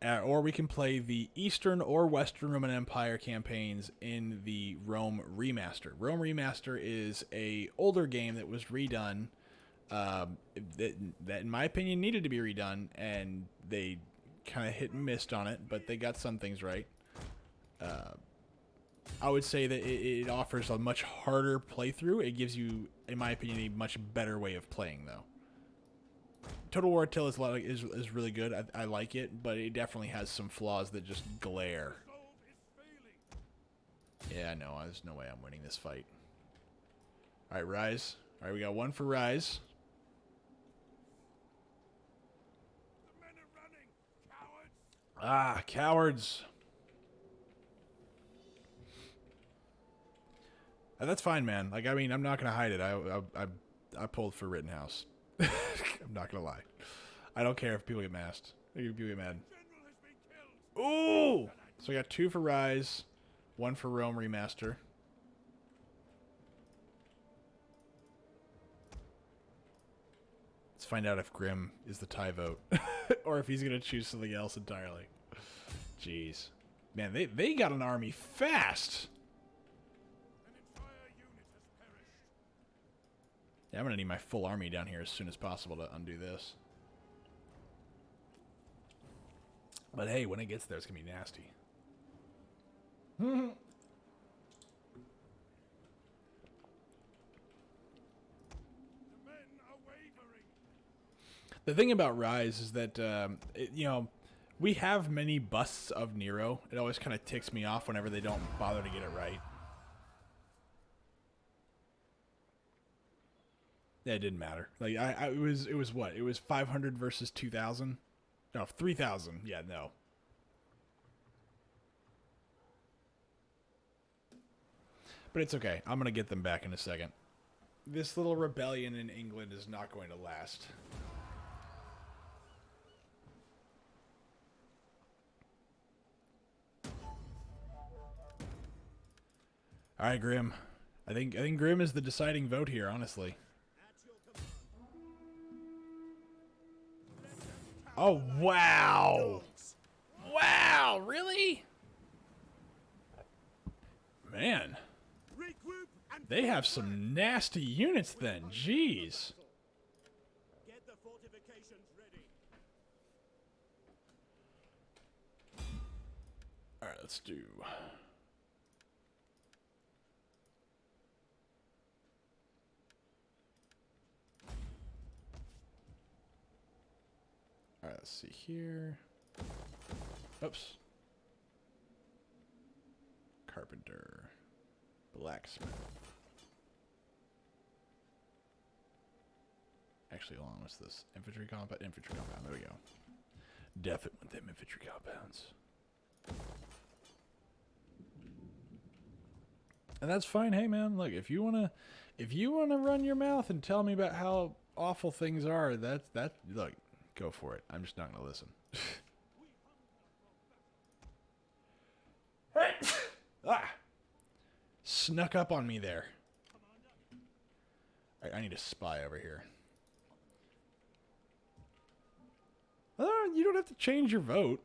Or we can play the Eastern or Western Roman Empire campaigns in the Rome Remaster. Rome Remaster is a older game that was redone, that in my opinion needed to be redone, and they kind of hit and missed on it, but they got some things right. I would say that it offers a much harder playthrough. It gives you, in my opinion, a much better way of playing, though. Total War Attila is really good. I like it, but it definitely has some flaws that just glare. Yeah, no, there's no way I'm winning this fight. All right, Rise. All right, we got one for Rise. Ah, cowards. That's fine, man. Like, I mean, I'm not gonna hide it. I pulled for Rittenhouse. I'm not gonna lie. I don't care if people get masked. People get mad. Ooh! So we got 2 for Rise, 1 for Rome Remaster. Let's find out if Grim is the tie vote, or if he's gonna choose something else entirely. Jeez, man, they got an army fast. Yeah, I'm gonna need my full army down here as soon as possible to undo this. But hey, when it gets there, it's gonna be nasty. The thing about Rise is that, you know, we have many busts of Nero. It always kind of ticks me off whenever they don't bother to get it right. Yeah, it didn't matter. Like, it was what? It was 500 versus 2,000? No, 3,000. Yeah, no. But it's okay. I'm going to get them back in a second. This little rebellion in England is not going to last. All right, Grim. I think Grim is the deciding vote here, honestly. Oh, wow. Wow, really? Man. They have some nasty units then. Jeez. Get the fortifications ready. All right, let's do. All right, let's see here. Oops. Carpenter. Blacksmith. Actually, hold on, what's this? Infantry compound? Infantry compound, there we go. Definitely want them infantry compounds. And that's fine. Hey man, look, if you wanna run your mouth and tell me about how awful things are, that look, go for it. I'm just not gonna listen. Ah! Snuck up on me there. I need a spy over here. You don't have to change your vote.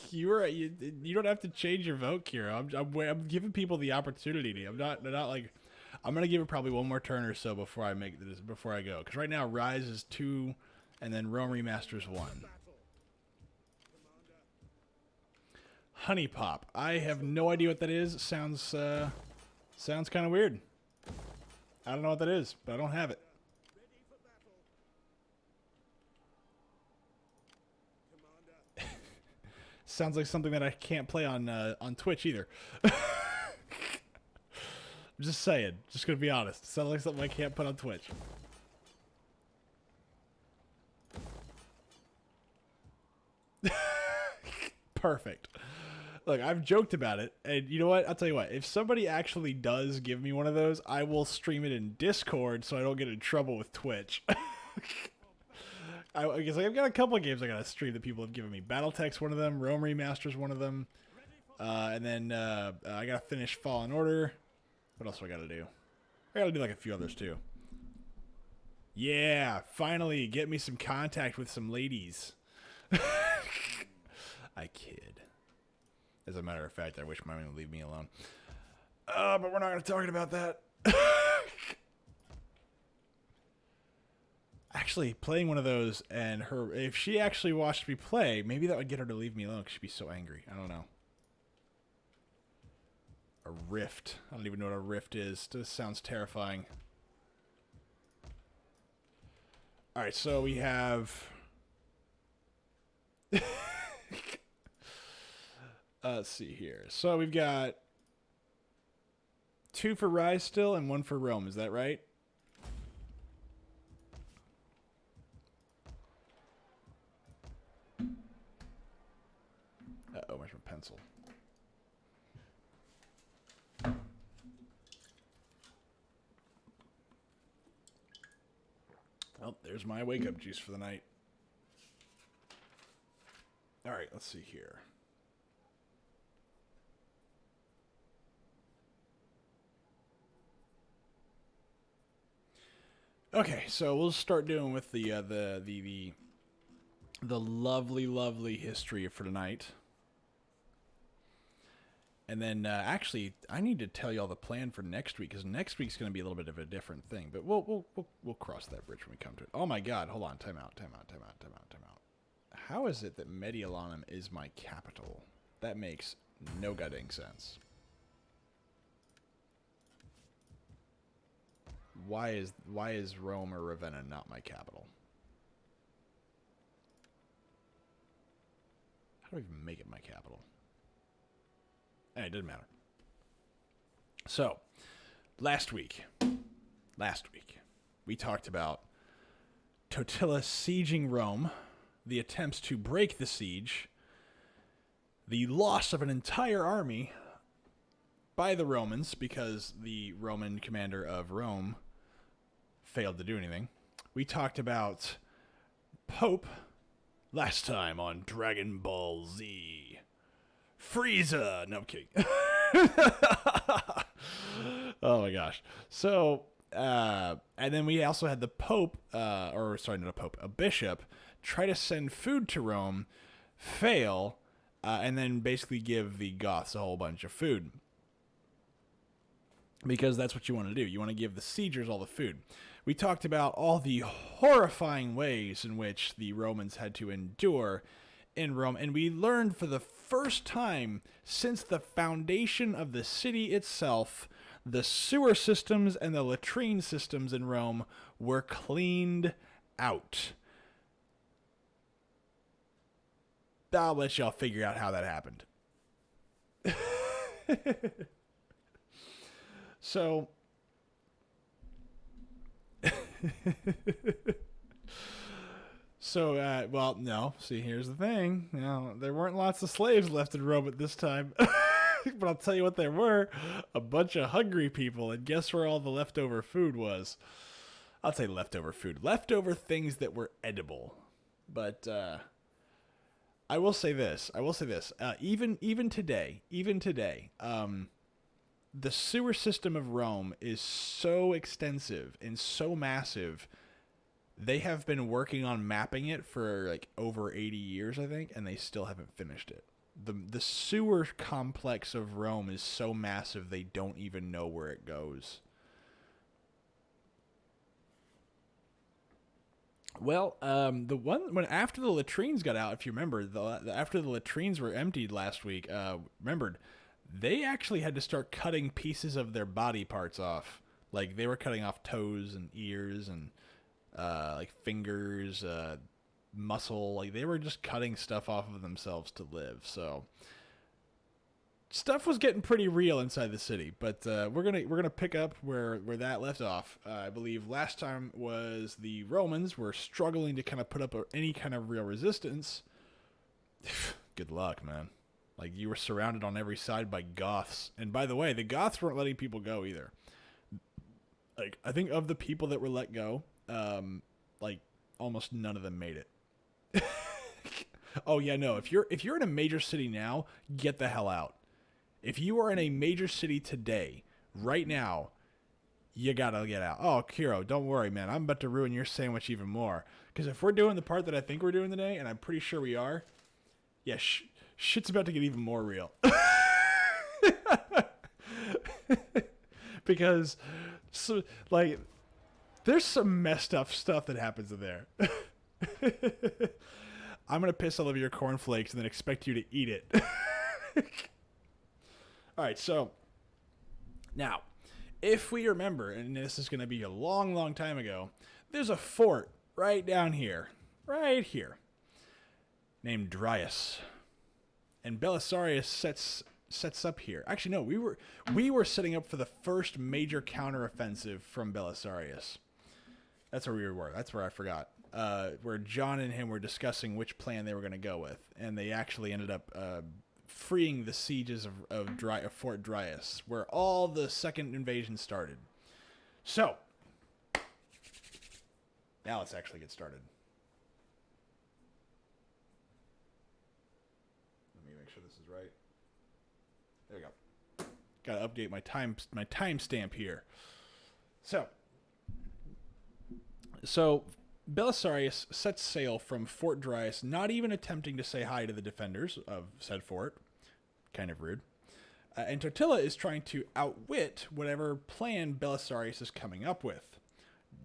You don't have to change your vote, Kira. I'm giving people the opportunity to. I'm not like. I'm gonna give it probably one more turn or so before I make this. Before I go, because right now Rise is 2, and then Rome Remaster is 1. Honey pop. I have no idea what that is. Sounds kind of weird. I don't know what that is, but I don't have it. Sounds like something that I can't play on Twitch either. I'm just saying. Just gonna be honest. Sounds like something I can't put on Twitch. Perfect. Look, I've joked about it, and you know what? I'll tell you what. If somebody actually does give me one of those, I will stream it in Discord so I don't get in trouble with Twitch. I guess I've got a couple of games I gotta stream that people have given me. BattleTech's one of them. Rome Remaster's one of them. And then I gotta finish Fallen Order. What else do I gotta do? I gotta do like a few others too. Yeah, finally get me some contact with some ladies. I kid. As a matter of fact, I wish my mom would leave me alone. But we're not going to talk about that. Actually, playing one of those and her, if she actually watched me play, maybe that would get her to leave me alone because she'd be so angry. I don't know. A rift. I don't even know what a rift is. This sounds terrifying. Alright, so we have... let's see here. So we've got 2 for Rise still and 1 for Rome. Is that right? Uh-oh, where's my pencil? Well, there's my wake-up juice for the night. All right, let's see here. Okay, so we'll start doing with the lovely history for tonight. And then, actually, I need to tell y'all the plan for next week, because next week's going to be a little bit of a different thing. But we'll cross that bridge when we come to it. Oh my God! Hold on, time out. How is it that Mediolanum is my capital? That makes no goddamn sense. Why is Rome or Ravenna not my capital? How do I even make it my capital? It doesn't matter. So, last week, we talked about Totila sieging Rome, the attempts to break the siege, the loss of an entire army by the Romans because the Roman commander of Rome failed to do anything. We talked about Pope last time on Dragon Ball Z. Frieza! No, I'm kidding. Oh my gosh. So, and then we also had the Pope, a bishop, try to send food to Rome, fail, and then basically give the Goths a whole bunch of food. Because that's what you want to do. You want to give the siegers all the food. We talked about all the horrifying ways in which the Romans had to endure in Rome, and we learned for the first time since the foundation of the city itself, the sewer systems and the latrine systems in Rome were cleaned out. I'll let y'all figure out how that happened. So... well, no. See, here's the thing. You know, there weren't lots of slaves left in Rome at this time. But I'll tell you what there were. A bunch of hungry people. And guess where all the leftover food was? I'll say leftover food. Leftover things that were edible. But I will say this. Even today, the sewer system of Rome is so extensive and so massive. They have been working on mapping it for like over 80 years, I think, and they still haven't finished it. The sewer complex of Rome is so massive they don't even know where it goes. Well, the one when after the latrines got out, if you remember, after the latrines were emptied last week, remembered they actually had to start cutting pieces of their body parts off. Like they were cutting off toes and ears and like fingers, muscle. Like they were just cutting stuff off of themselves to live. So stuff was getting pretty real inside the city, but we're gonna pick up where that left off. I believe last time was the Romans were struggling to kind of put up any kind of real resistance. Good luck, man. Like you were surrounded on every side by Goths, and by the way, the Goths weren't letting people go either. Like I think of the people that were let go, like almost none of them made it. Oh yeah, no. If you're in a major city now, get the hell out. If you are in a major city today, right now, you gotta get out. Oh, Kiro, don't worry, man. I'm about to ruin your sandwich even more. Because if we're doing the part that I think we're doing today, and I'm pretty sure we are, yeah, shit's about to get even more real. Because, so, like, there's some messed up stuff that happens in there. I'm gonna piss all over your cornflakes and then expect you to eat it. All right, so now, if we remember, and this is going to be a long, long time ago, there's a fort right down here, named Dryas, and Belisarius sets up here. Actually, no, we were setting up for the first major counteroffensive from Belisarius. That's where we were. That's where I forgot. Where John and him were discussing which plan they were going to go with, and they actually ended up freeing the sieges of Fort Dryas, where all the second invasion started. So, now let's actually get started. Let me make sure this is right. There we go. Gotta update my timestamp here. So Belisarius sets sail from Fort Dryas, not even attempting to say hi to the defenders of said fort. Kind of rude. And Totila is trying to outwit whatever plan Belisarius is coming up with.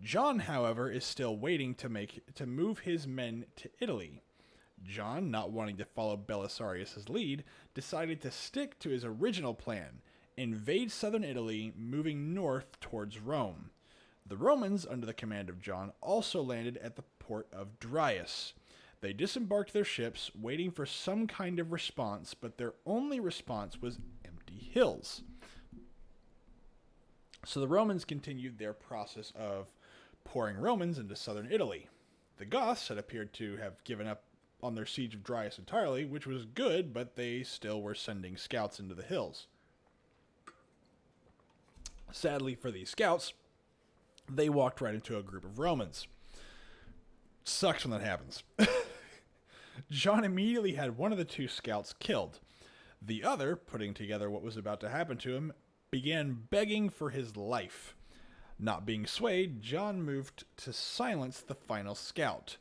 John, however, is still waiting to move his men to Italy. John, not wanting to follow Belisarius' lead, decided to stick to his original plan, invade southern Italy, moving north towards Rome. The Romans, under the command of John, also landed at the port of Dryas. They disembarked their ships, waiting for some kind of response, but their only response was empty hills. So the Romans continued their process of pouring Romans into southern Italy. The Goths had appeared to have given up on their siege of Dryas entirely, which was good, but they still were sending scouts into the hills. Sadly for these scouts, they walked right into a group of Romans. Sucks when that happens. John immediately had one of the two scouts killed. The other, putting together what was about to happen to him, began begging for his life. Not being swayed, John moved to silence the final scout.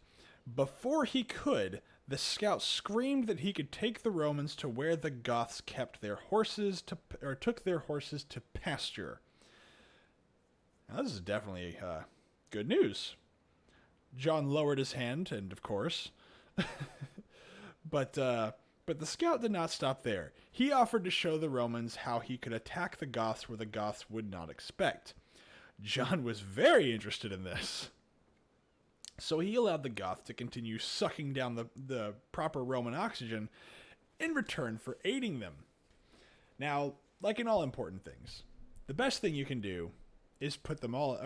Before he could, the scout screamed that he could take the Romans to where the Goths kept their horses took their horses to pasture. Now, this is definitely good news. John lowered his hand, and of course, but the scout did not stop there. He offered to show the Romans how he could attack the Goths where the Goths would not expect. John was very interested in this. So he allowed the Goths to continue sucking down the proper Roman oxygen in return for aiding them. Now, like in all important things, the best thing you can do is put them all,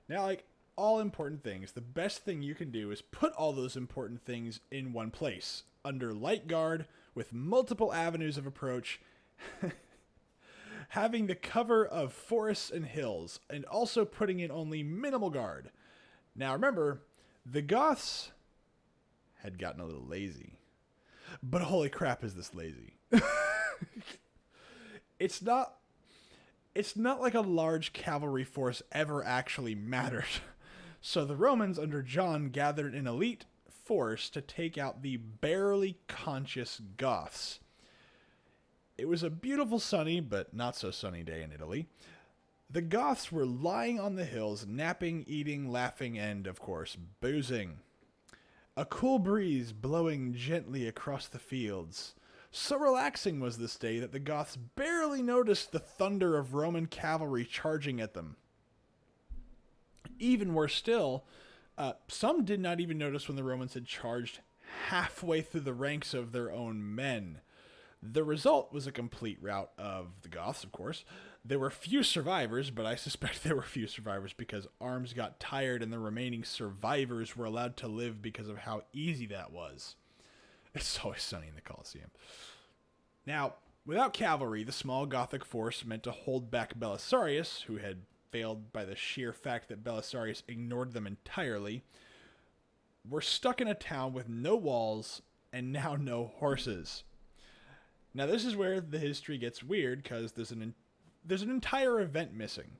like all important things, the best thing you can do is put all those important things in one place, under light guard, with multiple avenues of approach, having the cover of forests and hills, and also putting in only minimal guard. Now remember, the Goths had gotten a little lazy. But holy crap, is this lazy. It's not like a large cavalry force ever actually mattered. So the Romans under John gathered an elite force to take out the barely conscious Goths. It was a beautiful sunny but not so sunny day in Italy. The Goths were lying on the hills, napping, eating, laughing, and, of course, boozing. A cool breeze blowing gently across the fields. So relaxing was this day that the Goths barely noticed the thunder of Roman cavalry charging at them. Even worse still, some did not even notice when the Romans had charged halfway through the ranks of their own men. The result was a complete rout of the Goths, of course. There were few survivors, but I suspect there were few survivors because arms got tired and the remaining survivors were allowed to live because of how easy that was. It's always sunny in the Colosseum. Now, without cavalry, the small Gothic force meant to hold back Belisarius, who had failed by the sheer fact that Belisarius ignored them entirely, were stuck in a town with no walls and now no horses. Now, this is where the history gets weird, because there's an entire event missing.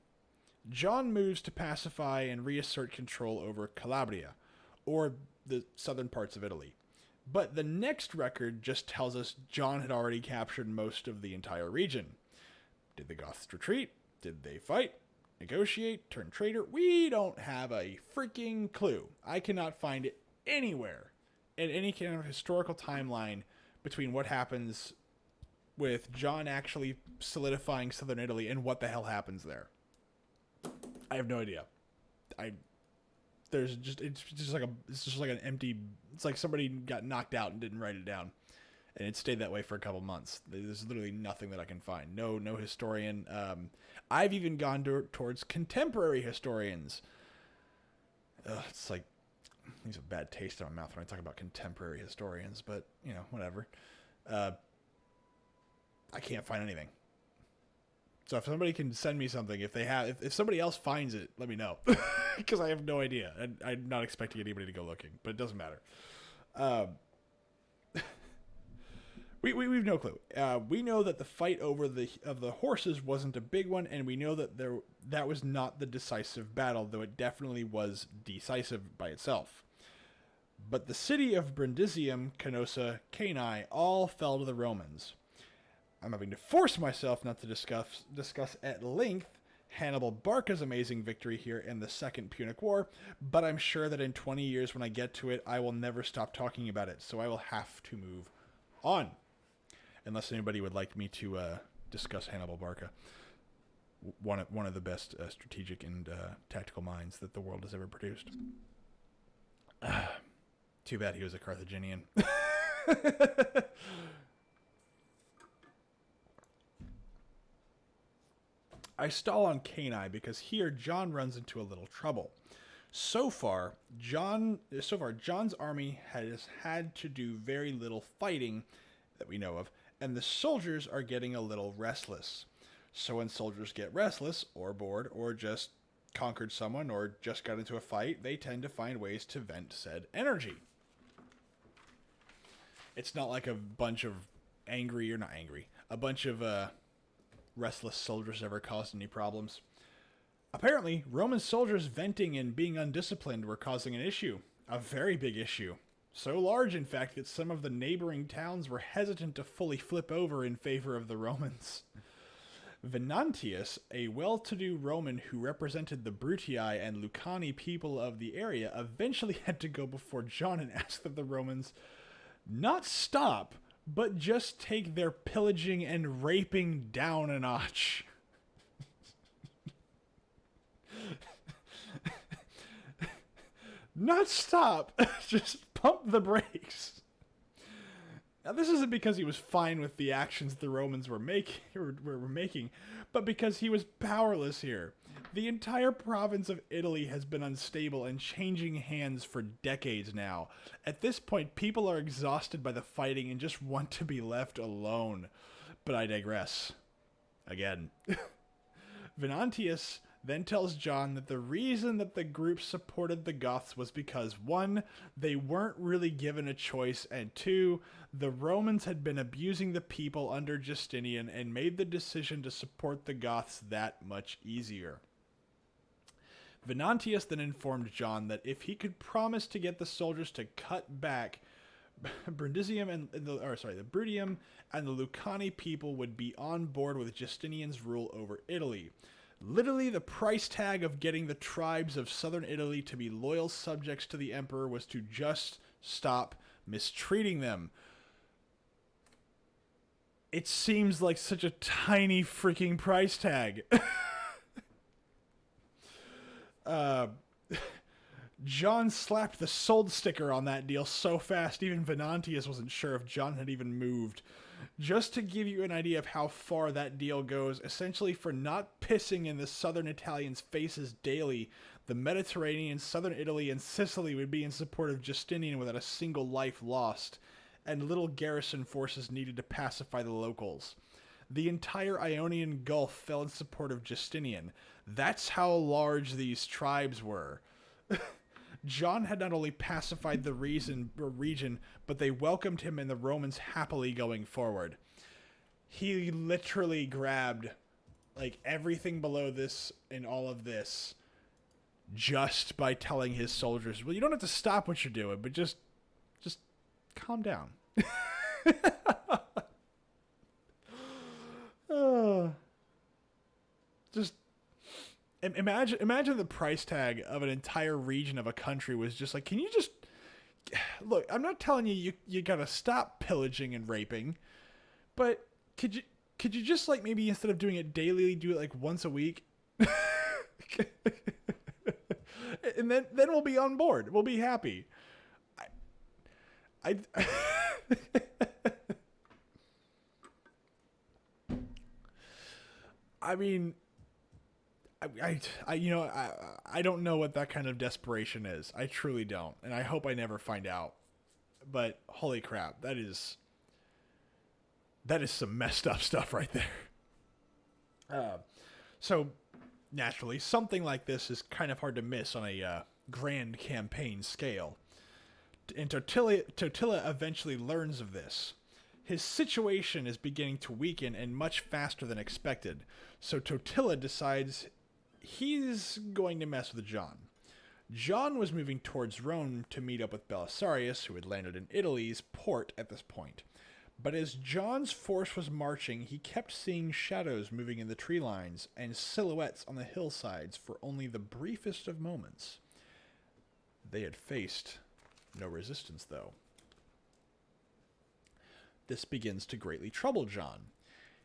John moves to pacify and reassert control over Calabria, or the southern parts of Italy. But the next record just tells us John had already captured most of the entire region. Did the Goths retreat? Did they fight? Negotiate? Turn traitor? We don't have a freaking clue. I cannot find it anywhere in any kind of historical timeline between what happens with John actually solidifying southern Italy and what the hell happens there. I have no idea. It's just like an empty. It's like somebody got knocked out and didn't write it down, and it stayed that way for a couple months. There's literally nothing that I can find. No historian. I've even gone towards contemporary historians. It's like leaves a bad taste in my mouth when I talk about contemporary historians, but whatever. I can't find anything. So if somebody can send me something, if somebody else finds it, let me know, because I have no idea. I'm not expecting anybody to go looking, but it doesn't matter. We've no clue. We know that the fight over the horses wasn't a big one, and we know that that was not the decisive battle, though it definitely was decisive by itself. But the city of Brundisium, Canossa, Cannae all fell to the Romans. I'm having to force myself not to discuss at length Hannibal Barca's amazing victory here in the Second Punic War, but I'm sure that in 20 years when I get to it, I will never stop talking about it, so I will have to move on. Unless anybody would like me to discuss Hannibal Barca, one of the best strategic and tactical minds that the world has ever produced. Too bad he was a Carthaginian. I stall on Cannae because here John runs into a little trouble. So far, John's army has had to do very little fighting that we know of, and the soldiers are getting a little restless. So when soldiers get restless, or bored, or just conquered someone, or just got into a fight, they tend to find ways to vent said energy. It's not like a bunch of a bunch of restless soldiers ever caused any problems. Apparently, Roman soldiers venting and being undisciplined were causing an issue. A very big issue. So large, in fact, that some of the neighboring towns were hesitant to fully flip over in favor of the Romans. Venantius, a well-to-do Roman who represented the Brutii and Lucani people of the area, eventually had to go before John and ask that the Romans not stop, but just take their pillaging and raping down a notch. Not stop, just pump the brakes. Now, this isn't because he was fine with the actions the Romans were making, but because he was powerless here. The entire province of Italy has been unstable and changing hands for decades now. At this point, people are exhausted by the fighting and just want to be left alone. But I digress. Again. Venantius then tells John that the reason that the group supported the Goths was because 1, they weren't really given a choice, and 2, the Romans had been abusing the people under Justinian and made the decision to support the Goths that much easier. Venantius then informed John that if he could promise to get the soldiers to cut back, the Brundium and the Lucani people would be on board with Justinian's rule over Italy. Literally, the price tag of getting the tribes of southern Italy to be loyal subjects to the emperor was to just stop mistreating them. It seems like such a tiny freaking price tag. John slapped the sold sticker on that deal so fast even Venantius wasn't sure if John had even moved. Just to give you an idea of how far that deal goes, essentially for not pissing in the southern Italians' faces daily, the Mediterranean, southern Italy, and Sicily would be in support of Justinian without a single life lost, and little garrison forces needed to pacify the locals. The entire Ionian Gulf fell in support of Justinian. That's how large these tribes were. John had not only pacified the region, but they welcomed him and the Romans happily going forward. He literally grabbed like everything below this and all of this just by telling his soldiers, well, you don't have to stop what you're doing, but just calm down. Just imagine the price tag of an entire region of a country was just like, can you just look, I'm not telling you gotta stop pillaging and raping, but could you just like maybe instead of doing it daily, do it like once a week? And then we'll be on board. We'll be happy. I mean, I don't know what that kind of desperation is. I truly don't, and I hope I never find out. But holy crap, that is some messed up stuff right there. So naturally, something like this is kind of hard to miss on a grand campaign scale. And Totila eventually learns of this. His situation is beginning to weaken and much faster than expected, so Totila decides he's going to mess with John. John was moving towards Rome to meet up with Belisarius, who had landed in Italy's port at this point. But as John's force was marching, he kept seeing shadows moving in the tree lines and silhouettes on the hillsides for only the briefest of moments. They had faced no resistance, though. This begins to greatly trouble John.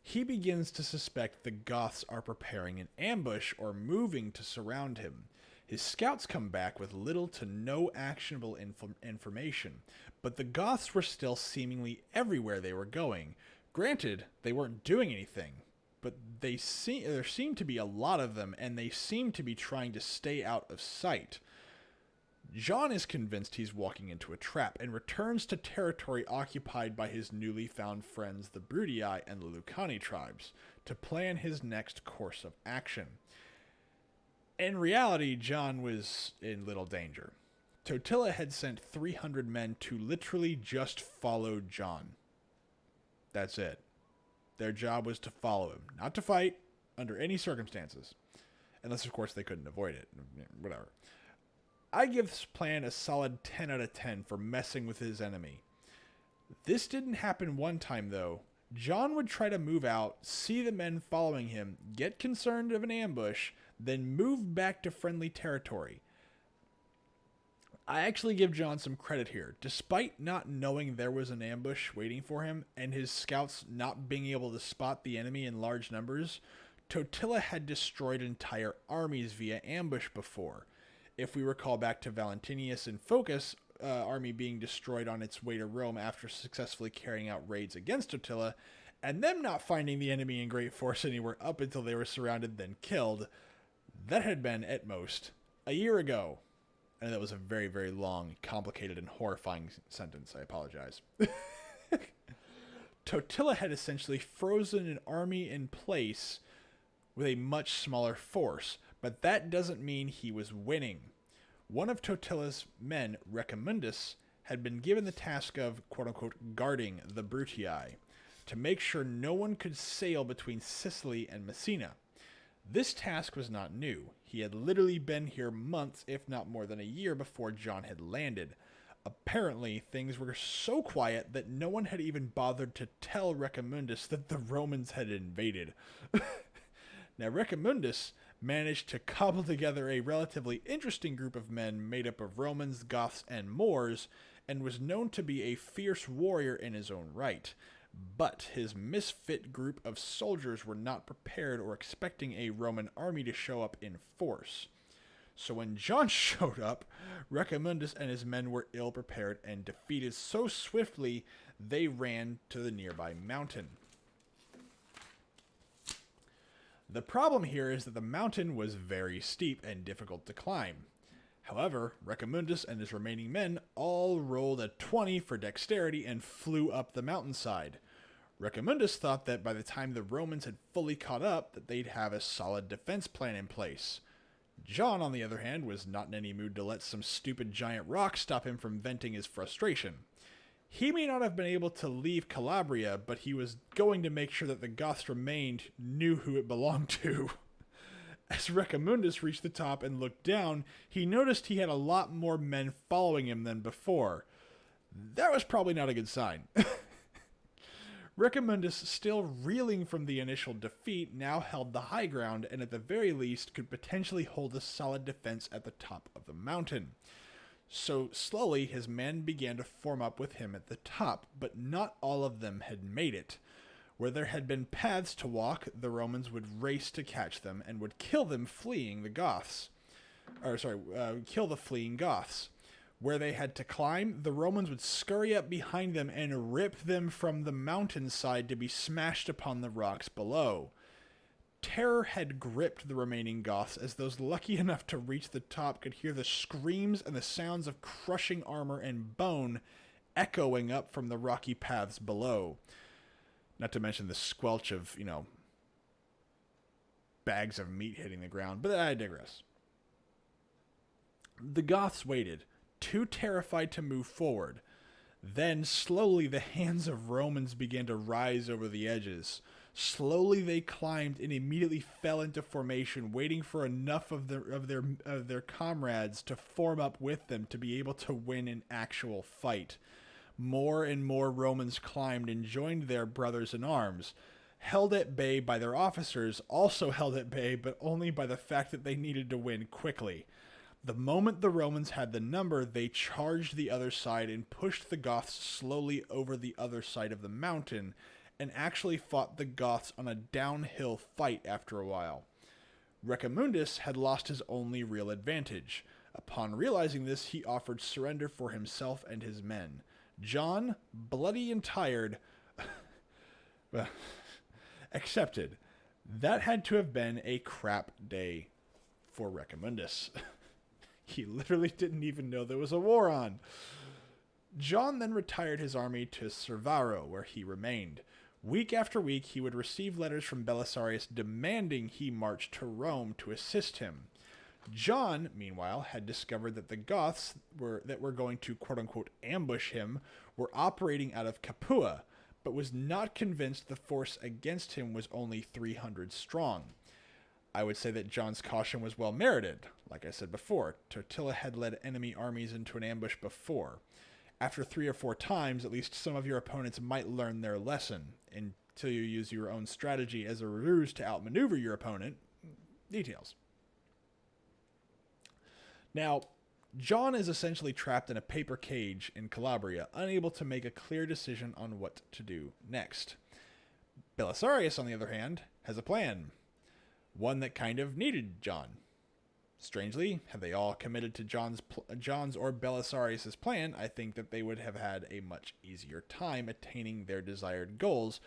He begins to suspect the Goths are preparing an ambush or moving to surround him. His scouts come back with little to no actionable information, but the Goths were still seemingly everywhere they were going. Granted, they weren't doing anything, but there seemed to be a lot of them, and they seemed to be trying to stay out of sight. John is convinced he's walking into a trap and returns to territory occupied by his newly found friends, the Brutii and the Lucani tribes, to plan his next course of action. In reality, John was in little danger. Totila had sent 300 men to literally just follow John. That's it. Their job was to follow him, not to fight under any circumstances. Unless, of course, they couldn't avoid it. Whatever. I give this plan a solid 10 out of 10 for messing with his enemy. This didn't happen one time, though. John would try to move out, see the men following him, get concerned of an ambush, then move back to friendly territory. I actually give John some credit here. Despite not knowing there was an ambush waiting for him, and his scouts not being able to spot the enemy in large numbers, Totila had destroyed entire armies via ambush before. If we recall back to Valentinius and Phocas' army being destroyed on its way to Rome after successfully carrying out raids against Totila, and them not finding the enemy in great force anywhere up until they were surrounded then killed, that had been, at most, a year ago. And that was a very, very long, complicated, and horrifying sentence. I apologize. Totila had essentially frozen an army in place with a much smaller force, but that doesn't mean he was winning. One of Totila's men, Recommendus, had been given the task of, quote-unquote, guarding the Brutii, to make sure no one could sail between Sicily and Messina. This task was not new. He had literally been here months, if not more than a year, before John had landed. Apparently, things were so quiet that no one had even bothered to tell Recommendus that the Romans had invaded. Now, Recomundus managed to cobble together a relatively interesting group of men made up of Romans, Goths, and Moors, and was known to be a fierce warrior in his own right. But his misfit group of soldiers were not prepared or expecting a Roman army to show up in force. So when John showed up, Recomundus and his men were ill prepared and defeated so swiftly they ran to the nearby mountain. The problem here is that the mountain was very steep and difficult to climb. However, Recomundus and his remaining men all rolled a 20 for dexterity and flew up the mountainside. Recomundus thought that by the time the Romans had fully caught up, that they'd have a solid defense plan in place. John, on the other hand, was not in any mood to let some stupid giant rock stop him from venting his frustration. He may not have been able to leave Calabria, but he was going to make sure that the Goths remained knew who it belonged to. As Recomundus reached the top and looked down, he noticed he had a lot more men following him than before. That was probably not a good sign. Recomundus, still reeling from the initial defeat, now held the high ground and at the very least could potentially hold a solid defense at the top of the mountain. So slowly his men began to form up with him at the top, but not all of them had made it. Where there had been paths to walk, the Romans would race to catch them and would kill them fleeing the Goths. Kill the fleeing Goths. Where they had to climb, the Romans would scurry up behind them and rip them from the mountainside to be smashed upon the rocks below. Terror had gripped the remaining Goths as those lucky enough to reach the top could hear the screams and the sounds of crushing armor and bone echoing up from the rocky paths below. Not to mention the squelch of, bags of meat hitting the ground, but I digress. The Goths waited, too terrified to move forward. Then, slowly, the hands of Romans began to rise over the edges. Slowly they climbed and immediately fell into formation, waiting for enough of their comrades to form up with them to be able to win an actual fight. More and more Romans climbed and joined their brothers in arms, held at bay by their officers, also held at bay, but only by the fact that they needed to win quickly. The moment the Romans had the number, they charged the other side and pushed the Goths slowly over the other side of the mountain, and actually fought the Goths on a downhill fight after a while. Recomundus had lost his only real advantage. Upon realizing this, he offered surrender for himself and his men. John, bloody and tired, accepted. That had to have been a crap day for Recomundus. He literally didn't even know there was a war on. John then retired his army to Servaro, where he remained. Week after week, he would receive letters from Belisarius demanding he march to Rome to assist him. John, meanwhile, had discovered that the Goths that were going to quote-unquote ambush him were operating out of Capua, but was not convinced the force against him was only 300 strong. I would say that John's caution was well merited. Like I said before, Totila had led enemy armies into an ambush before. After 3 or 4 times, at least some of your opponents might learn their lesson, until you use your own strategy as a ruse to outmaneuver your opponent. Details. Now, John is essentially trapped in a paper cage in Calabria, unable to make a clear decision on what to do next. Belisarius, on the other hand, has a plan. One that kind of needed John. Strangely, had they all committed to John's or Belisarius' plan, I think that they would have had a much easier time attaining their desired goals,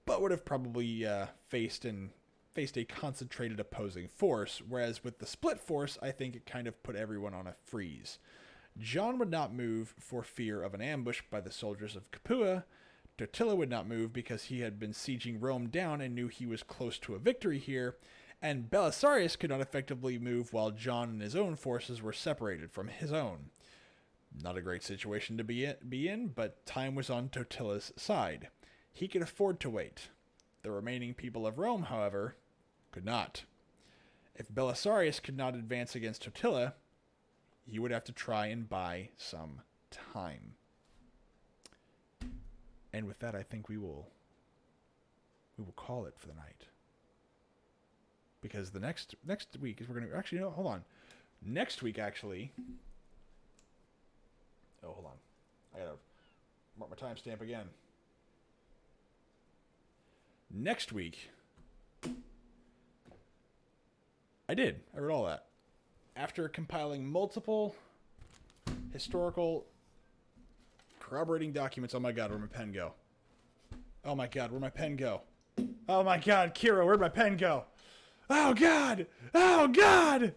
but would have probably faced a concentrated opposing force, whereas with the split force, I think it kind of put everyone on a freeze. John would not move for fear of an ambush by the soldiers of Capua. Totila would not move because he had been sieging Rome down and knew he was close to a victory here, and Belisarius could not effectively move while John and his own forces were separated from his own. Not a great situation to be in, but time was on Totila's side. He could afford to wait. The remaining people of Rome, however, could not. If Belisarius could not advance against Totila, he would have to try and buy some time. And with that, I think we will call it for the night. because the next week is we're gonna actually no, hold on. Next week actually. Oh, hold on. I gotta mark my timestamp again. Next week, I wrote all that after compiling multiple historical corroborating documents. Oh my God, where'd my pen go? Oh my God, where'd my pen go? Oh my God, Kira, where'd my pen go? Oh God! Oh God!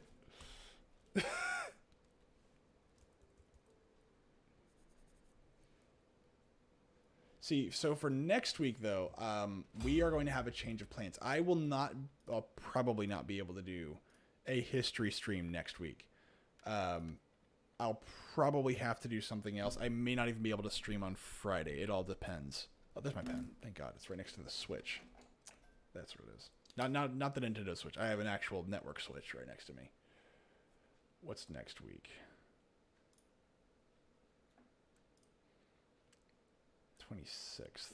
See, so for next week though, we are going to have a change of plans. I'll probably not be able to do a history stream next week. I'll probably have to do something else. I may not even be able to stream on Friday. It all depends. Oh, there's my pen. Thank God, it's right next to the Switch. That's what it is. Not the Nintendo Switch. I have an actual network Switch right next to me. What's next week? 26th.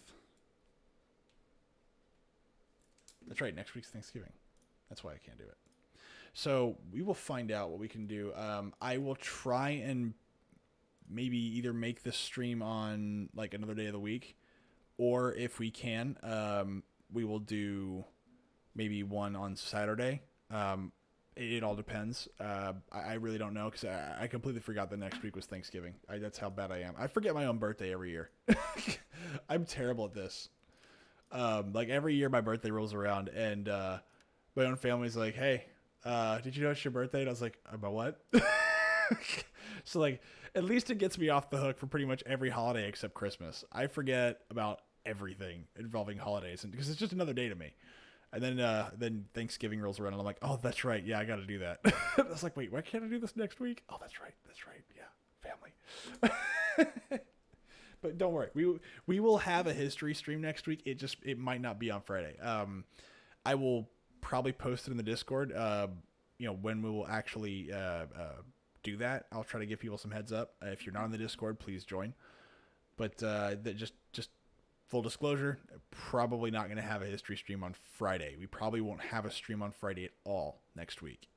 That's right. Next week's Thanksgiving. That's why I can't do it. So we will find out what we can do. I will try and maybe either make this stream on like another day of the week, or if we can, we will do maybe one on Saturday. It all depends. I really don't know because I completely forgot that next week was Thanksgiving. That's how bad I am. I forget my own birthday every year. I'm terrible at this. Like every year my birthday rolls around and my own family's like, hey, did you know it's your birthday? And I was like, about what? So like, at least it gets me off the hook for pretty much every holiday except Christmas. I forget about everything involving holidays and because it's just another day to me. And then Thanksgiving rolls around and I'm like, oh, that's right. Yeah, I got to do that. I was like, wait, why can't I do this next week? Oh, that's right. That's right. Yeah, family. But don't worry. We will have a history stream next week. It might not be on Friday. I will probably post it in the Discord. When we will actually do that. I'll try to give people some heads up. If you're not on the Discord, please join. But just full disclosure, probably not going to have a history stream on Friday. We probably won't have a stream on Friday at all next week.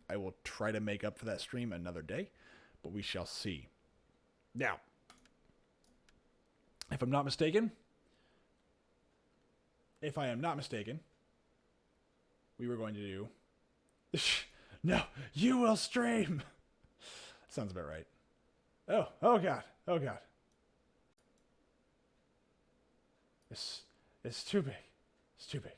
I will try to make up for that stream another day, but we shall see. Now, if I am not mistaken, we were going to do... No, you will stream! Sounds about right. Oh God. It's too big. It's too big.